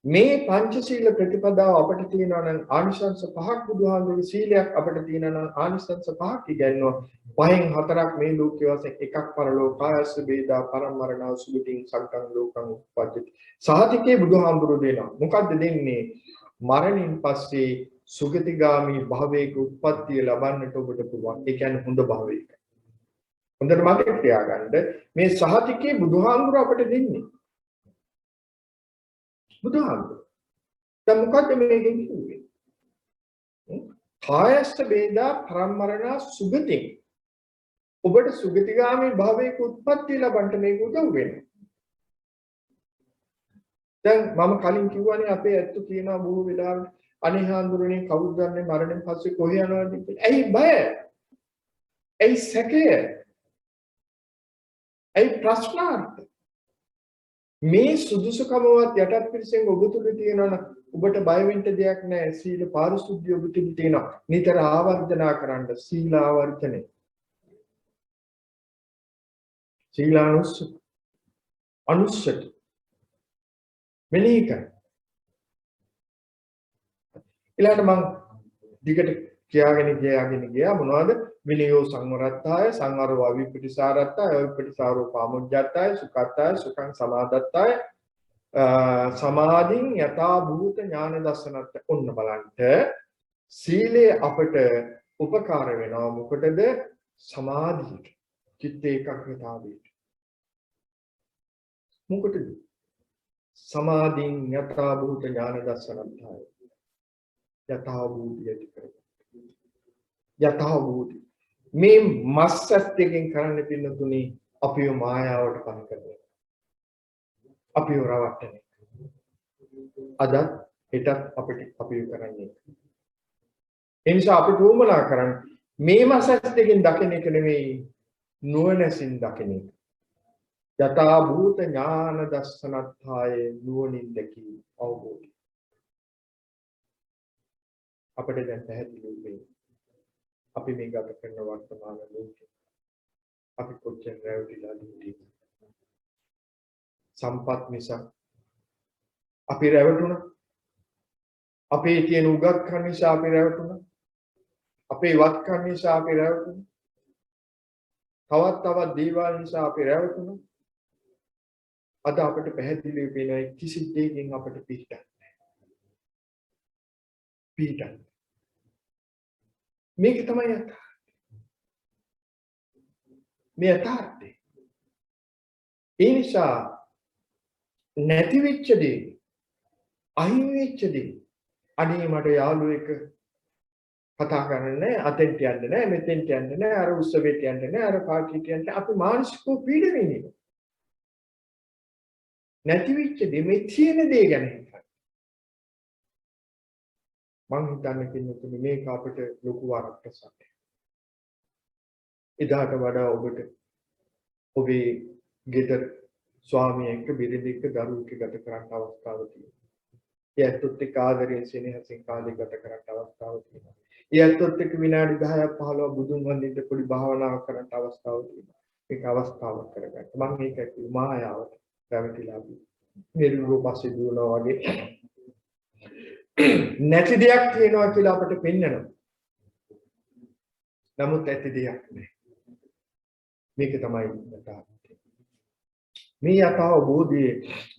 මේ පංචශීල ප්‍රතිපදාව අපිට තියෙනවා නම් ආනිසංස පහක් බුදුහාමුදුරුගේ සීලයක් අපිට තියෙනවා නම් ආනිසංස පහක් ඉගෙනනවා පහෙන් හතරක් මේ ලෝකයේ වශයෙන් එකක් පරලෝකායස්ස වේදා පරමරණා සුගතින් සංකම් ලෝකං උප්පජ්ජති සාතිකේ බුදුහාමුදුරුවෝ දෙනවා මොකද්ද දෙන්නේ මරණින් පස්සේ සුගතිගාමි භවයක උත්පත්තිය ලබන්නට ඔබට පුළුවන් ඒ කියන්නේ හොඳ භවයක හොඳට මතක තියාගන්න මේ සාතිකේ බුදුහාමුදුරුවෝ අපිට දෙන්නේ බුදුහාමුදුරුවෝ දැන් මොකද්ද මේකෙන් කිව්වේ කායස්ස වේදා පරමරණා සුගතින් ඔබට සුගතිගාමී භවයක උත්පත්ති ලබන්න මේක උදව් වෙනවා දැන් මම කලින් කිව්වනේ අපේ ඇත්තු කියනවා බොහෝ වෙලාවට අනේ හාමුදුරනේ කවුද දන්නේ මරණයෙන් පස්සේ කොහේ යනවද කියලා ඇයි බය ඇයි සැකය ඇයි ප්‍රශ්නාර්ථ මේ සුදුසුකමවත් යටත් පිළිසෙන් ඔබ තුල තියෙනවා ඔබට බය වෙන්න දෙයක් නැහැ සීල පාරිශුද්ධිය ඔබ තුල තියෙනවා නිතර ආවර්ජනා කරන්න සීල ආවර්ජනේ සීලානුස්සති අනුස්සති මෙනෙහි කර ඊළඟට මම දිගට කියාගෙන ගියා මොනවද විනයෝ සංවරත්තාය සංවරෝ අවිපටිසාරත්තාය අවිපටිසාරෝ පාමුජ්ජත්තාය සුඛත්තාය සුඛං සමාදත්තාය සමාධින් යථා භූත ඥාන දර්ශනත් ඔන්න බලන්න සීලය අපට උපකාර වෙනවා මොකටද සමාධියට චිත්ත ඒකාග්‍රතාවයට මොකටද සමාධින් යථා භූත ඥාන දර්ශනත්තාය යථා භූතිය ඇති කරගන්න යථා භූති මේ මස්සත්යෙන් කරන්න පින්නතුනේ අපිව මායාවට පත් කරනවා අපිව රවට්ටන අද හෙටත් අපිට අපිව කරන්නේ ඒ නිසා අපිට උවමනා කරන්නේ මේ මස්සත්යෙන් දකින්න එක නෙවෙයි නුවණසින් දකින්න එක යථා භූත ඥාන දර්ශනත්ථාය නුවණින් දැකී අවබෝධය අපිට දැන් පැහැදිලි වෙන්නේ අපි මේ ගත කරන වර්තමාන ලෝකේ අපි කොච්චර රැවටිලාද ඉන්නේ සම්පත් නිසා අපි රැවටුණා අපේ තියෙන උගත්කම් නිසා අපි රැවටුණා අපේ වත්කම් නිසා අපි රැවටුණා තවත් දේවල් නිසා අපි රැවටුණා අද අපිට පැහැදිලිව පේනවා කිසි දෙයකින් අපිට පිටක් නැහැ මේක තමයි යථාර්ථය ඒ නිසා නැති වෙච්ච දේ අහිමි වෙච්ච දේ අනේ මට යාළුවෙක් කතා කරන්නේ අතෙන්ට යන්නේ නැහැ මෙතෙන්ට යන්නේ නැහැ අර උත්සවයට යන්නේ නැහැ අර පාටියට යන්නේ අපි මානසිකව පීඩනය නැති වෙච්ච දේ මේ තියෙන දේ ගැන මං හිතන්නේ කින්නතුනි මේක අපිට ලොකු වරප්‍රසාදයක්. එදාට වඩා ඔබට ඔබේ ගෙදර ස්වාමියෙක් බිරිඳෙක් දරුවෙක් ගත කරන්න අවස්ථාවක් තියෙනවා. ඒ ඇත්තොත් එක්ක ආදරයෙන් සෙනෙහසින් කාලය ගත කරන්න අවස්ථාවක් තියෙනවා. ඒ ඇත්තොත් එක්ක විනාඩි 10ක් 15ක් බුදුන් වහන්සේට පොඩි භාවනාවක් කරන්න අවස්ථාවක් තියෙනවා. ඒක අවස්ථාවක් කරගන්න. මම මේක කිව්ව මායාවට පැවතිලා නිරුරෝ පස්සේ දුවනවා වගේ නැති දෙයක් තියෙනවා කියලා අපට පෙන්නනවා. නමුත් ඇති දෙයක් නෑ. මේක තමයි යථාර්ථය. මේ යථාබෝධය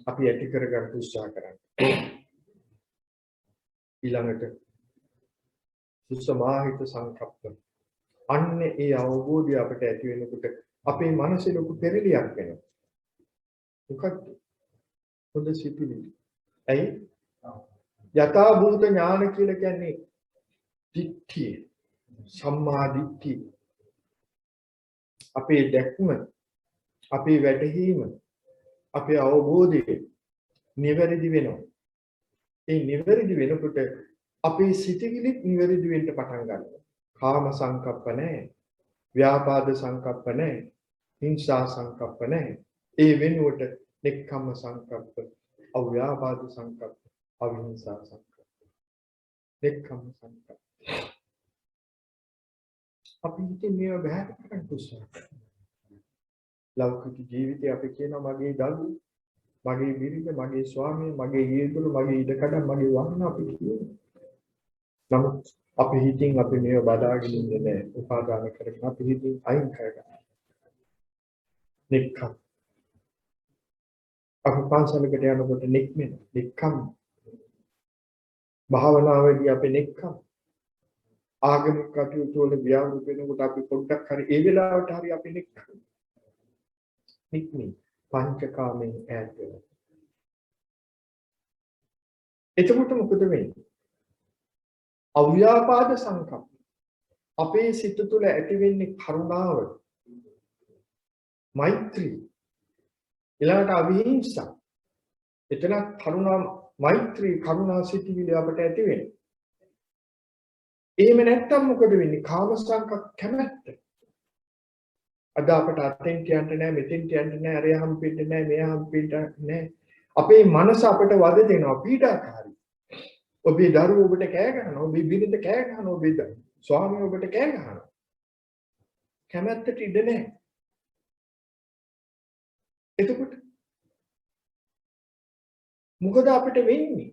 අපි ඇති කරගන්න උත්සාහ කරන්න. ඊළඟට සුසමාහිත සංකප්ප. අන්න ඒ අවබෝධය අපට ඇති වෙනකොට අපේ මනසේ ලොකු පෙරලියක් වෙනවා. මොකක්ද? හොඳ සිතුවිලි. ඇයි? යථා භූත ඥාන කියලා කියන්නේ දිට්ඨිය, සම්මා දිට්ඨිය. අපේ දැක්ම, අපේ වැටහීම, අපේ අවබෝධය නිවැරදි වෙනවා. ඒ නිවැරදි වෙනකොට අපේ සිතවිලිත් නිවැරදි වෙන්න පටන් ගන්නවා. කාම සංකප්ප නැහැ, ව්‍යාපාද සංකප්ප නැහැ. හිංසා සංකප්ප නැහැ. ඒ වෙනුවට නෙක්ඛම්ම සංකප්ප, අව්‍යාපාද සංකප්ප, අවිහිංසා සංකප්ප, නෙක්ඛම්ම සංකප්ප. අපි හිතේ මේවා බහැර කරන්න උත්සාහ කරනවා. ලෞකික ජීවිතේ අපි කියනවා මගේ දරුවෝ, මගේ බිරිඳ, මගේ ස්වාමියා, මගේ ඊයතුළු, මගේ ඉඩකඩ, මගේ වහන අපි කියනවා. නමුත් අපි හිතින් අපි මේව බදාගෙන ඉන්නේ නැහැ. උපාදාන කරගෙන අපි හිතින් අයින් කරගන්නවා. නෙක්ඛම්. අපි පන්සලකට යනකොට නෙක්මෙන, නෙක්ඛම්. භාවනාවේදී අපි නෙක්ඛම්. ආගමික කටයුතු වල ව්‍යාවෘත වෙනකොට අපි පොඩ්ඩක් හරි ඒ වෙලාවට හරි අපි නෙක්ඛම්. නික්මී පංචකාමයෙන් ඈත් වෙනවා. එතකොට මොකද වෙන්නේ? අව්‍යාපාද සංකප්ප. අපේ සිත තුළ ඇති වෙන්නේ කරුණාව, මෛත්‍රී, ඊළඟට අවිහිංසා. එතන කරුණා, මෛත්‍රී, කරුණා සිතිවිලි අපට ඇති වෙන්නේ. එහෙම නැත්තම් මොකද වෙන්නේ? කාම සංකප්ප, කැමැත්ත. අද අපට අතෙන් කියන්න නැහැ, මෙතෙන් කියන්න නැහැ, අරය හම්බෙන්න නැහැ, මෙය හම්බෙන්න නැහැ. අපේ මනස අපට වද දෙනවා, පීඩාකාරී. ඔබේ දරුවෝ ඔබට කෑ ගහනවා, ඔබේ බිරිඳ කෑ ගහනවා, ඔබේ ස්වාමියා ඔබට කෑ ගහනවා. කැමැත්තට ඉඩ නැහැ. එතකොට මොකද අපිට වෙන්නේ?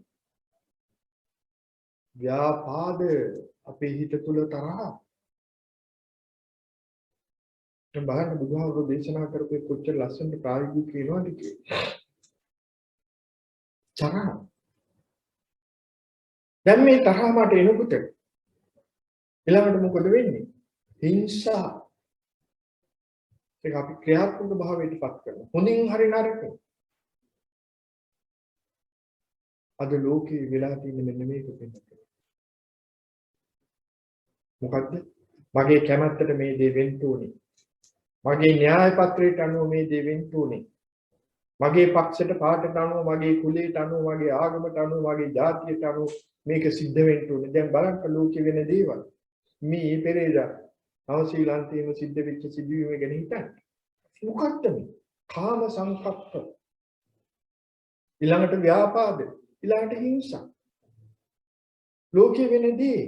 ව්‍යාපාද අපේ හිත තුළ තරහ. දැන් බලන්න බුදුහාමුදුරුවෝ දේශනා කරපු කොච්චර ලස්සනට ප්‍රායෝගික වෙනවද කියලා. තරහ. දැන් මේ තරහ මට එනකොට ඊළඟට මොකද වෙන්නේ? හිංසා. ඒක අපි ක්‍රියාත්මක භාවයට පත් කරනවා. හොඳින් හරි නරක. අද ලෝකේ වෙලා තියෙන මෙන්න මේක වෙනවා. මොකද්ද? මගේ කැමැත්තට මේ දේ වෙන්න ඕනේ. මගේ න්‍යාය පත්‍රයට අනුව මේ දේ වෙන්න ඕනේ. මගේ පක්ෂයට පාටට අනුව, මගේ කුලයට අනුව, මගේ ආගමට අනුව, මගේ ජාතියට අනුව මේක සිද්ධ වෙන්න ඕනේ. දැන් බලන්න ලෝකේ වෙන දේවල්. මේ පෙරේදා නව ශ්‍රී ලංකාවේම සිද්ධ වෙච්ච සිදුවීම ගැන හිතන්න. මොකක්ද මේ? කාම සංකප්ප. ඊළඟට ව්‍යාපාද, ඊළඟට හිංසා. ලෝකේ වෙනදී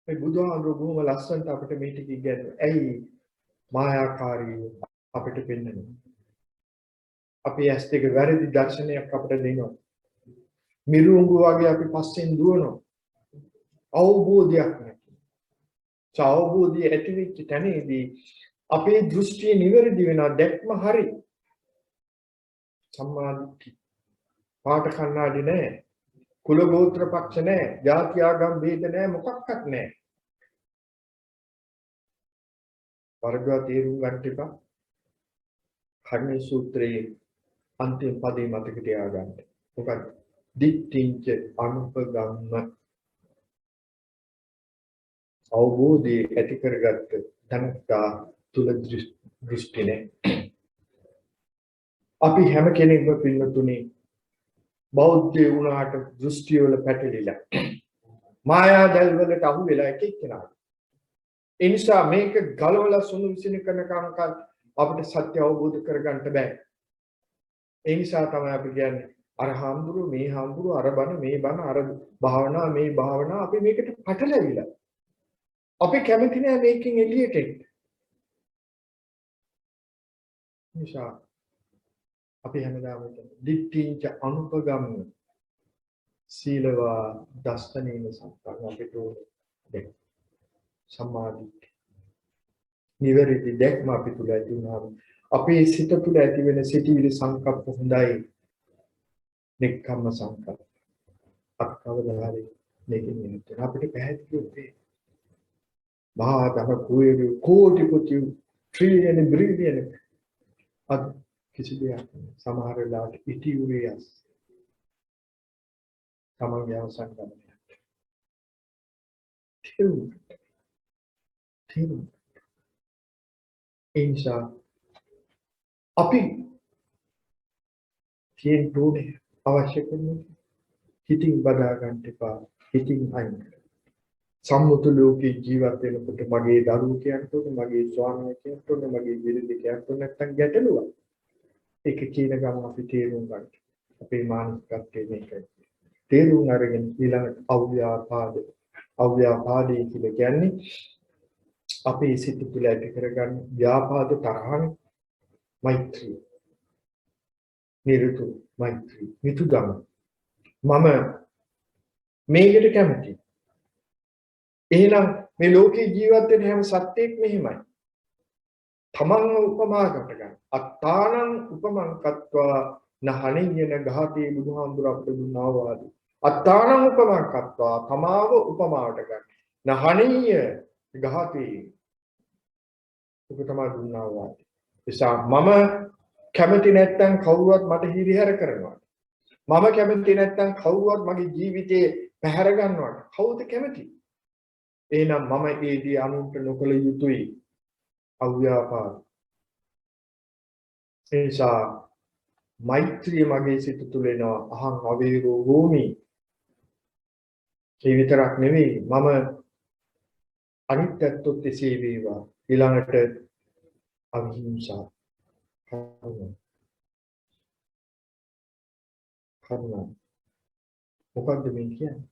මේ බුදුහාමුදුරුවෝ බොහොම ලස්සනට අපිට මේ ටික ඉගෙනුවා. ඇයි මායාකාරීව අපිට පෙන්වන්නේ? අපි ඇස් දෙක වැරදි දර්ශනයක් අපිට දෙනවා. මිරුංගු වගේ අපි පස්සෙන් දුවනවා. අවබෝධයක් නැති. අවබෝධය ඇති වෙච්ච තැනදී අපේ දෘෂ්ටිය නිවැරදි වෙනවා, දැක්ම හරි. සම්මාදිට්ඨි. පාට කන්නාඩි නැහැ. කුල ගෝත්‍ර පක්ෂ නැහැ. ಜಾති ආගම් ભેද නැහැ, මොකක්වත් නැහැ. වර්ගවා තේරුම් ගන්න එපා. කර්ණේ සූත්‍රයේ අන්තිම පදේ මතක තියාගන්න. මොකක්ද? දිට්ඨිංච අනුපගම්ම. අවබෝධය ඇති කරගත්ත තනත්තා තුල දෘෂ්ටි නැහැ. අපි හැම කෙනෙක්ම පින්නතුනේ බෞද්ධ වුණාට දෘෂ්ටි වල පැටලිලා මායා දැල් වලට අහු වෙලා එක එක්කෙනා. ඒ නිසා මේක ගලවලා සුණු විසින කරන කමකල් අපිට සත්‍ය අවබෝධ කරගන්න බෑ. ඒ නිසා තමයි අපි කියන්නේ අර හාමුදුරු මේ හාමුදුරු අර බණ මේ බණ අර භාවනා මේ භාවනා අපි මේකට පටලැවිලා. අපි කැමති නෑ මේකෙන් එළියට එන්න. නිසා අපි හැමදාම දිට්ඨිංච අනුපගම්ම සීලවා දස්සනීන සම්පන්න අපිට දෙක සම්මාදිට්ඨි නිවැරදි දැක්ම අපි තුල ඇති වුණාම අපේ සිත තුල ඇති වෙන සිටිවිලි සංකප්ප හොඳයි. නෙක්ඛම්ම සංකප්ප අක්කවදාරි මේකෙන් එන්නේ අපිට පැහැදිලි වෙන්නේ. මහා ධම කුවේරු කෝටිපති ට්‍රිලියන බිලියන අද කිසි දෙයක් සමහර වෙලාවට ඉටි උරියස් තමන්ගේ අවසන් ගමනට තේරුම් ඉන්සා අපි කියන දුනේ අවශ්‍ය කරන හිතින් බදා ගන්න එපා, හිතින් අයින් කරන්න. සම්මුත ලෝකේ ජීවත් වෙනකොට මගේ දරුවෝ කියනකොට මගේ ස්වාමියා කියනකොට මගේ බිරිඳ කියනකොට නැත්තම් ගැටලුවක්. ඒක කියන ගමන් අපි තේරුම් ගන්න. අපේ මානසිකත්වයේ මේකයි. තේරුම් අරගෙන ඊළඟට අව්‍යාපාදේ කියලා කියන්නේ අපේ සිත තුළ ඇති කරගන්න ව්‍යාපාද තරහන මෛත්‍රී. නිරුතු මෛත්‍රී. මිතුගම. මම මේකට කැමතියි. එහෙනම් මේ ලෝකේ ජීවත් වෙන හැම සත්‍යයක් මෙහිමයි. තමන්ව උපමාකට ගන්න. අත්තානං උපමං කତ୍වා නහණියන ගහතේ බුදුහාමුදුර අපට දුන්නා වාදී. අත්තානං උපමං කତ୍වා තමාව උපමාවට ගන්න. නහණිය ගහතේ ඔබ තමයි දුන්නා වාදී. එසා මම කැමති නැත්තම් කවුරුවත් මට හිරිහැර කරනවා. මම කැමති නැත්තම් කවුරුවත් මගේ ජීවිතේ පැහැර ගන්නවා. කවුද කැමති? එහෙනම් මම ඒදී අනුන්ට නොකල යුතුයි. අව්‍යාපාද. එනිසා මෛත්‍රිය මගේ සිත තුළ එනවා. අහං අවේරෝ හෝමි. ඒ විතරක් නෙවෙයි මම අනිත්‍යත්වයට එසේ වේවා. ඊළඟට අවිහිංසා. කරුණා. මොකද්ද මේ කියන්නේ?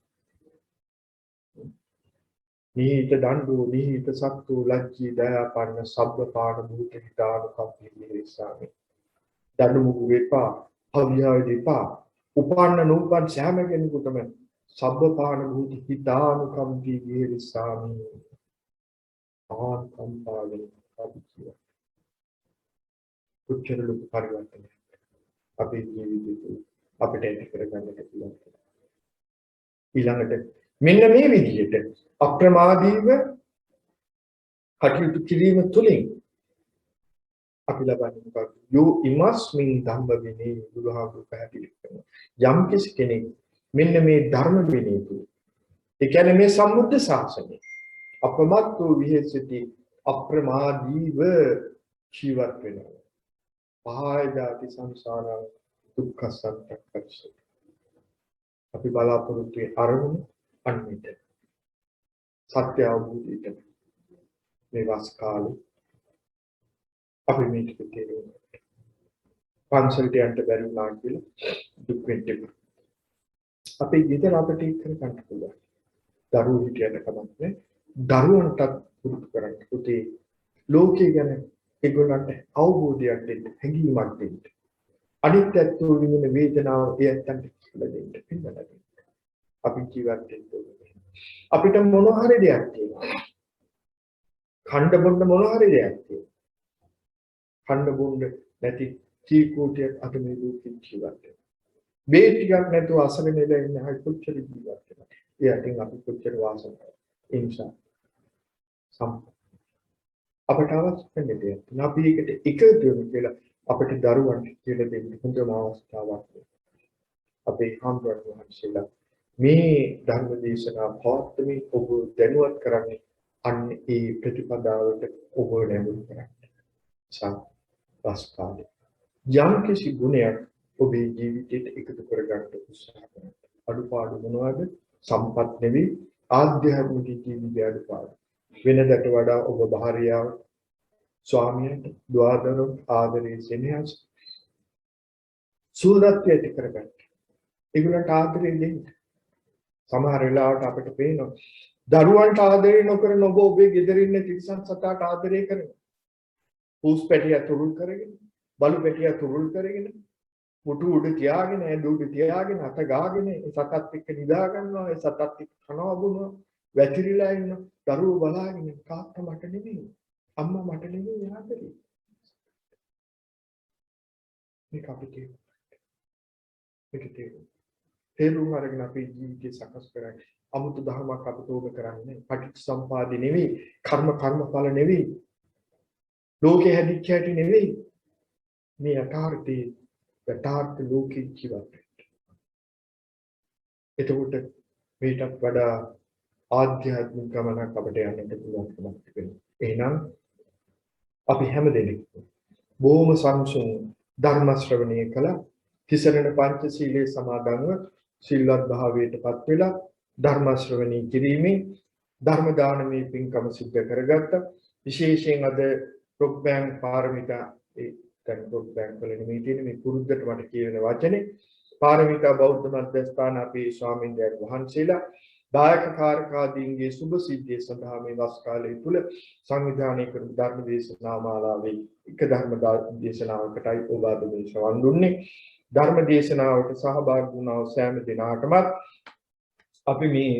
නීත දඬු නීත සත්තු ලජ්ජී දයාපන්න සබ්බ පාණ භූත හිතානුකම්පී විරසාමි. දඬු මුගු වෙපා අවිහාය දෙපා උපන්න නූපන් සෑම කෙනෙකුටම සබ්බ පාණ භූත හිතානුකම්පී විරසාමි. ආත්ම්පාලේ අභිචිය. උච්චර ලොකු පරිවර්තනයක් අපේ ජීවිතේ අපිට ඇති කරගන්න පුළුවන්. ඊළඟට මෙන්න මේ විදිහට අප්‍රමාදීව කටයුතු කිරීම තුළින් අපි ලබන්නේ මොකක්ද? යෝ ඉමස්මින් ධම්ම විනේ බුදුහාමුදුරු පැහැදිලි කරනවා. යම් කෙනෙක් මෙන්න මේ ධර්ම විනේ තුල ඒ කියන්නේ මේ සම්බුද්ධ ශාසනය අපමත්ව විහෙසිතී අප්‍රමාදීව ජීවත් වෙනවා. පහය ජාති සංසාර දුක්ඛ සත්‍යක්ෂ අපි බලාපොරොත්තු අරමුණු අන්විත සත්‍ය අවබෝධයට මේ වාස් කාලේ අපි මේක තේරුම් පන්සලට යන්න බැරි වුණා කියලා දුක් වෙන්නේ. අපේ ගෙදර අපිට ඉක්කන ගන්න පුළුවන්. දරුවෝ හිටියට කමක් නැහැ. දරුවන්ටත් පුරුදු කරන්න. පුතේ ලෝකේ ගැන ඒගොල්ලන්ට අවබෝධයක් දෙන්න, හැඟීමක් දෙන්න. අනිත්‍යත්ව විඳින වේදනාව එයන්ට කියලා දෙන්න, පිළිබඳ දෙන්න. අපි ජීවත් වෙන්න අපිට මොන හරි දෙයක් තියෙනවා. ඛණ්ඩ බොණ්ඩ මොන හරි දෙයක් තියෙනවා. ඛණ්ඩ බොණ්ඩ නැති චීකෝටියක් අද මේ ලෝකෙ ජීවත් වෙනවා. මේ ටිකක් නැතුව අසගෙන ඉන්න අය කොච්චර ජීවත් වෙනවද? ඒ අතින් අපි කොච්චර වාසනාවක්. ඒ නිසා අපට අවශ්‍ය දෙයක්. අපි ඒකට එකතු වෙමු කියලා අපිට දරුවන්ට කියලා දෙන්න හොඳම අවස්ථාවක්. අපේ හාමුදුරුවෝ වහන්සේලා මේ ධර්ම දේශනා පවත්වමින් ඔබ දැනුවත් කරන්නේ අන්න ඒ ප්‍රතිපදාවට ඔබ නැඹුරු කරන්න. සාස්කාරය. යම් කිසි ගුණයක් ඔබේ ජීවිතයට එකතු කරගන්න උත්සාහ කරන්න. අඩුපාඩු මොනවද? සම්පත් නෙවෙයි ආධ්‍යාත්මික ජීවිතය අඩුපාඩු. වෙනදට වඩා ඔබ භාර්යාව ස්වාමියාට දුවදරු ආදරේ සෙනෙහස සූදත්වයට ඇති කරගන්න. ඒගොල්ලන්ට ආදරේ දෙන්න. සමහර වෙලාවට අපිට පේනවා දරුවන්ට ආදරේ නොකරන ඔබ ඔබේ ගෙදර ඉන්න තිරිසන් සතාට ආදරේ කරනවා. පූස් පැටිය තුරුල් කරගෙන, බලු පැටිය තුරුල් කරගෙන, මුටු උඩ තියාගෙන, ඇඳ උඩ තියාගෙන, අත ගාගෙන ඒ සතත් එක්ක නිදා ගන්නවා, ඒ සතත් එක්ක කනවා බොනවා, වැතිරිලා ඉන්න දරුවෝ බලාගෙන තාත්තා මට නෙමෙයි, අම්මා මට නෙමෙයි ආදරේ. මේක අපිට තේරුම් අරගෙන අපේ ජීවිතය සකස් කරගන්න. අමුතු ධර්මයක් අපිට ඕක කරන්නේ පටිච්චසමුපාදේ නෙවෙයි, කර්මඵල නෙවෙයි, ලෝකේ හැදිච්ච හැටි නෙවෙයි. මේ යථාර්ථ ලෝකේ ජීවත් වෙන්න. එතකොට මේකට වඩා ආධ්‍යාත්මික ගමනක් අපිට යන්නට පුළුවන්කමක් තිබෙනවා. එහෙනම් අපි හැමදෙනෙක් බොහොම සංසුන් ධර්ම ශ්‍රවණය කළා. තිසරණ පංචශීලයේ සමාදන්ව සිල්වත් භාවයටපත් වෙලා ධර්ම ශ්‍රවණී කිරීමෙන් ධර්ම දානමේ පින්කම සිද්ධ කරගත්තා. විශේෂයෙන් අද ප්‍රොග්‍රෑම් පාරමිතා දැන් ප්‍රොග්‍රෑම් වල නෙමෙයි තියෙන්නේ මේ පුරුද්දට මට කියන වචනේ පාරමිතා බෞද්ධ මධ්‍යස්ථාන අපේ ස්වාමීන් වහන්සේලා දායක කාර්කාදීන්ගේ සුභ සිද්ධිය සඳහා මේ වස් කාලය තුල සංවිධානය කරන ධර්ම දේශනා මාලාවේ එක ධර්ම දේශනාවකටයි ඔබ අද මේ ශ්‍රවණ දුන්නේ. ධර්ම දේශනාවට සහභාගී වුණා සෑම දිනකටම අපි මේ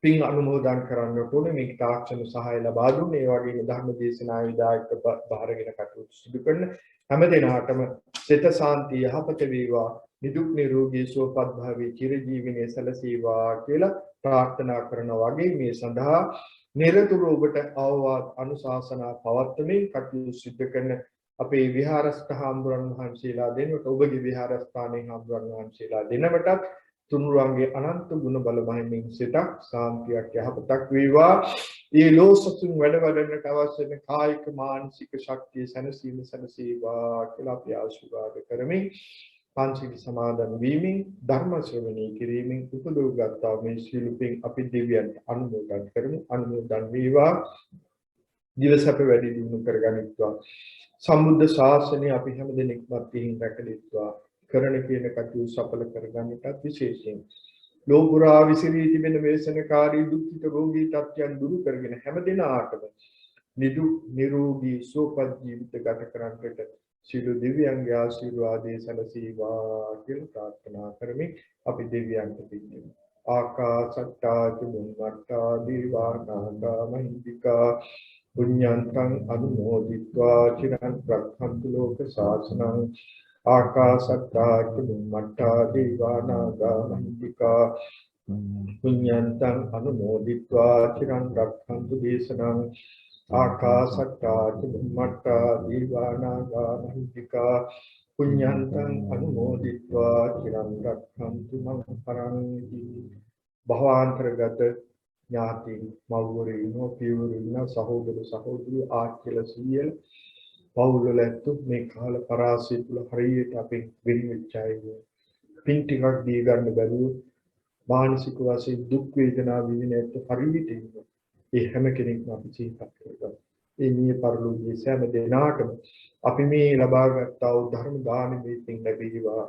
පින් අනුමෝදන් කරන්නට ඕනේ මේ තාක්ෂණ සහාය ලබා දුන්නේ. ඒ වගේම ධර්ම දේශනාවේ දායක බාරගෙන කටයුතු සිදු කරන හැම දිනකටම සිත සාන්තිය යහපත වේවා, නිදුක් නිරෝගී සුවපත් භාවයේ චිරජීවනයේ සැලසීවා කියලා ප්‍රාර්ථනා කරනවා වගේ මේ සඳහා නිරතුරු ඔබට අවවාද අනුශාසනා පවත්වමින් කටයුතු සිදු කරන අපේ විහාරස්ථ හාමුදුරන් වහන්සේලා දෙනකොට ඔබගේ විහාරස්ථානයේ හාමුදුරන් වහන්සේලා දෙනකොටත් තුනුරුවන්ගේ අනන්ත ගුණ බල මහිමින් සිතක් සාන්තියක් යහපතක් වේවා. ඒ ලෝසතුන් වැඩ වඩන්නට අවශ්‍ය වෙන කායික මානසික ශක්තිය සැනසීම සැනසීවා කියලා අපි ආශිර්වාද කරමින් පංචශීල සමාදන් වීමෙන් ධර්ම ශ්‍රවණය කිරීමෙන් උපදෝගත්තා මේ ශීලපෙන් අපි දෙවියන්ට අනුමෝදන් කරමු. අනුමෝදන් වේවා. දිවසප වැඩි දියුණු කරගනිත්වා. සම්බුද්ධ ශාසනය අපි හැම දිනෙකම පිහින් රැකගනිත්වා. කරන කියන කටයුතු සඵල කරගන්නටත් විශේෂයෙන් ලෝකුරා විසිරී තිබෙන වේසනකාරී දුක්ඛිත රෝගී තත්යන් දුරු කරගෙන හැම දිනාටම නිදුක් නිරෝගී සුවපත් ජීවිත ගත කරන්නට සියලු දෙවියන්ගේ ආශිර්වාදයේ සැලසීවා කියලා ප්‍රාර්ථනා කරමින් අපි දෙවියන්ට පිළිගමු. ආකාසට්ටා චුම්මට්ටා දීවානාගා මහින්దికා පුඤ්ඤන්තං අනුමෝදිत्वा චිරන් රක්ඛන්තු ලෝක ශාසනං ආකාසට්ටා චුම්මට්ටා දීවානාගා මහින්దికා පුඤ්ඤන්තං අනුමෝදිत्वा චිරන් රක්ඛන්තු දේශනං ආකාසට්ටා චුම්මට්ටා දීවානාගා මහින්దికා පුඤ්ඤන්තං අනුමෝදිत्वा චිරන් රක්ඛන්තු මං පරන්ති. භවාන්තරගත ඥාති මව්වරින් පියවරින් සහෝදර සහෝදරි ආච්චිල සීයල පවුල ඇත්තු මේ කාල පරාසය තුළ හරියට අපි වෙන්වෙච්ච අය පින් ටිකක් දී ගන්න බැරුව මානසික වශයෙන් දුක් වේදනා විඳින හරියට ඉන්නවා. ඒ හැම කෙනෙක්ම අපි සිහිපත් කරගන්න. ඒ නිය පරිලෝකයේ සෑම දිනාටම අපි මේ ලබාගත් ධර්ම දානමේ පින් ලැබීවා.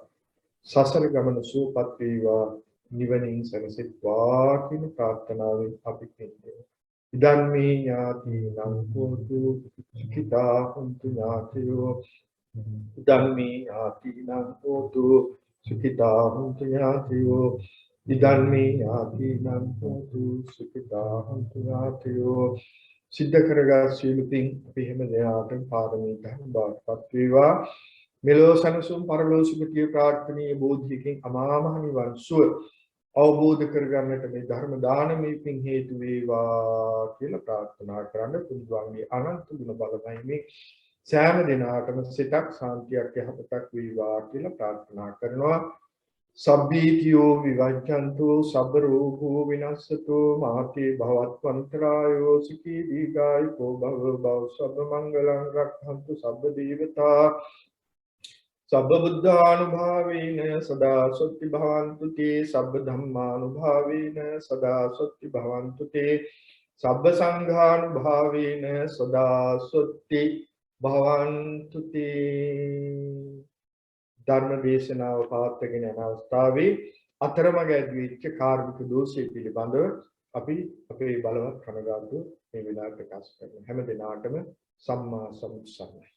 සසර ගමන සුවපත් වේවා. නිවනින් සැනසෙත්වා කියන ප්‍රාර්ථනාවෙන් අපි පින්දෙමු. ඉදන් මේ ඥාතිනං හෝතු සුඛිතා හොන්තු ඥාතයෝ. ඉදන් මේ ඥාතිනං හෝතු සුඛිතා හොන්තු ඥාතයෝ. ඉදන් මේ ඥාතිනං හෝතු සුඛිතා හොන්තු ඥාතයෝ. සිද්ධ කරගත් සීල පින් අපි හැම දෙනාටම පාරමී ධර්ම බාටපත් වේවා. මෙලෝ සනසුම් පරලෝ සුගතිය ප්‍රාර්ථනීය බෝධියකින් අමා මහ නිවන් සුව අවබෝධ කරගන්නට මේ ධර්ම දානමය පින් හේතු වේවා කියලා ප්‍රාර්ථනා කරන්න පුදුවන්ගේ අනන්ත ගුණ බලපෑමේ මේ සෑම දිනාටම සිතක් සාන්තියක් යහපතක් වේවා කියලා ප්‍රාර්ථනා කරනවා. සබ්බීතියෝ විවජ්ජන්තෝ සබ්බ රෝගෝ විනස්සතෝ මාතේ භවත්වන්තරායෝ සුඛී දීඝායුකෝ භව භව සබ්බ මංගලං රක්ඛන්තු සබ්බ දේවතා සබ්බ බුද්ධානුභාවේන සදා සොත්ති භවන්තු තේ සබ්බ ධම්මානුභාවේන සදා සොත්ති භවන්තු තේ සබ්බ සංඝානුභාවේන සදා සොත්ති භවන්තු තේ. ධර්ම දේශනාව පවත්වාගෙන යන අවස්ථාවේ අතරමඟ ඇතිවෙච්ච කාර්මික දෝෂය පිළිබඳව අපි අපේ බලවත් කනගාටුව මේ වෙලාවට ප්‍රකාශ කරනවා. හැම දිනාටම සම්මා සම්බුද්ධ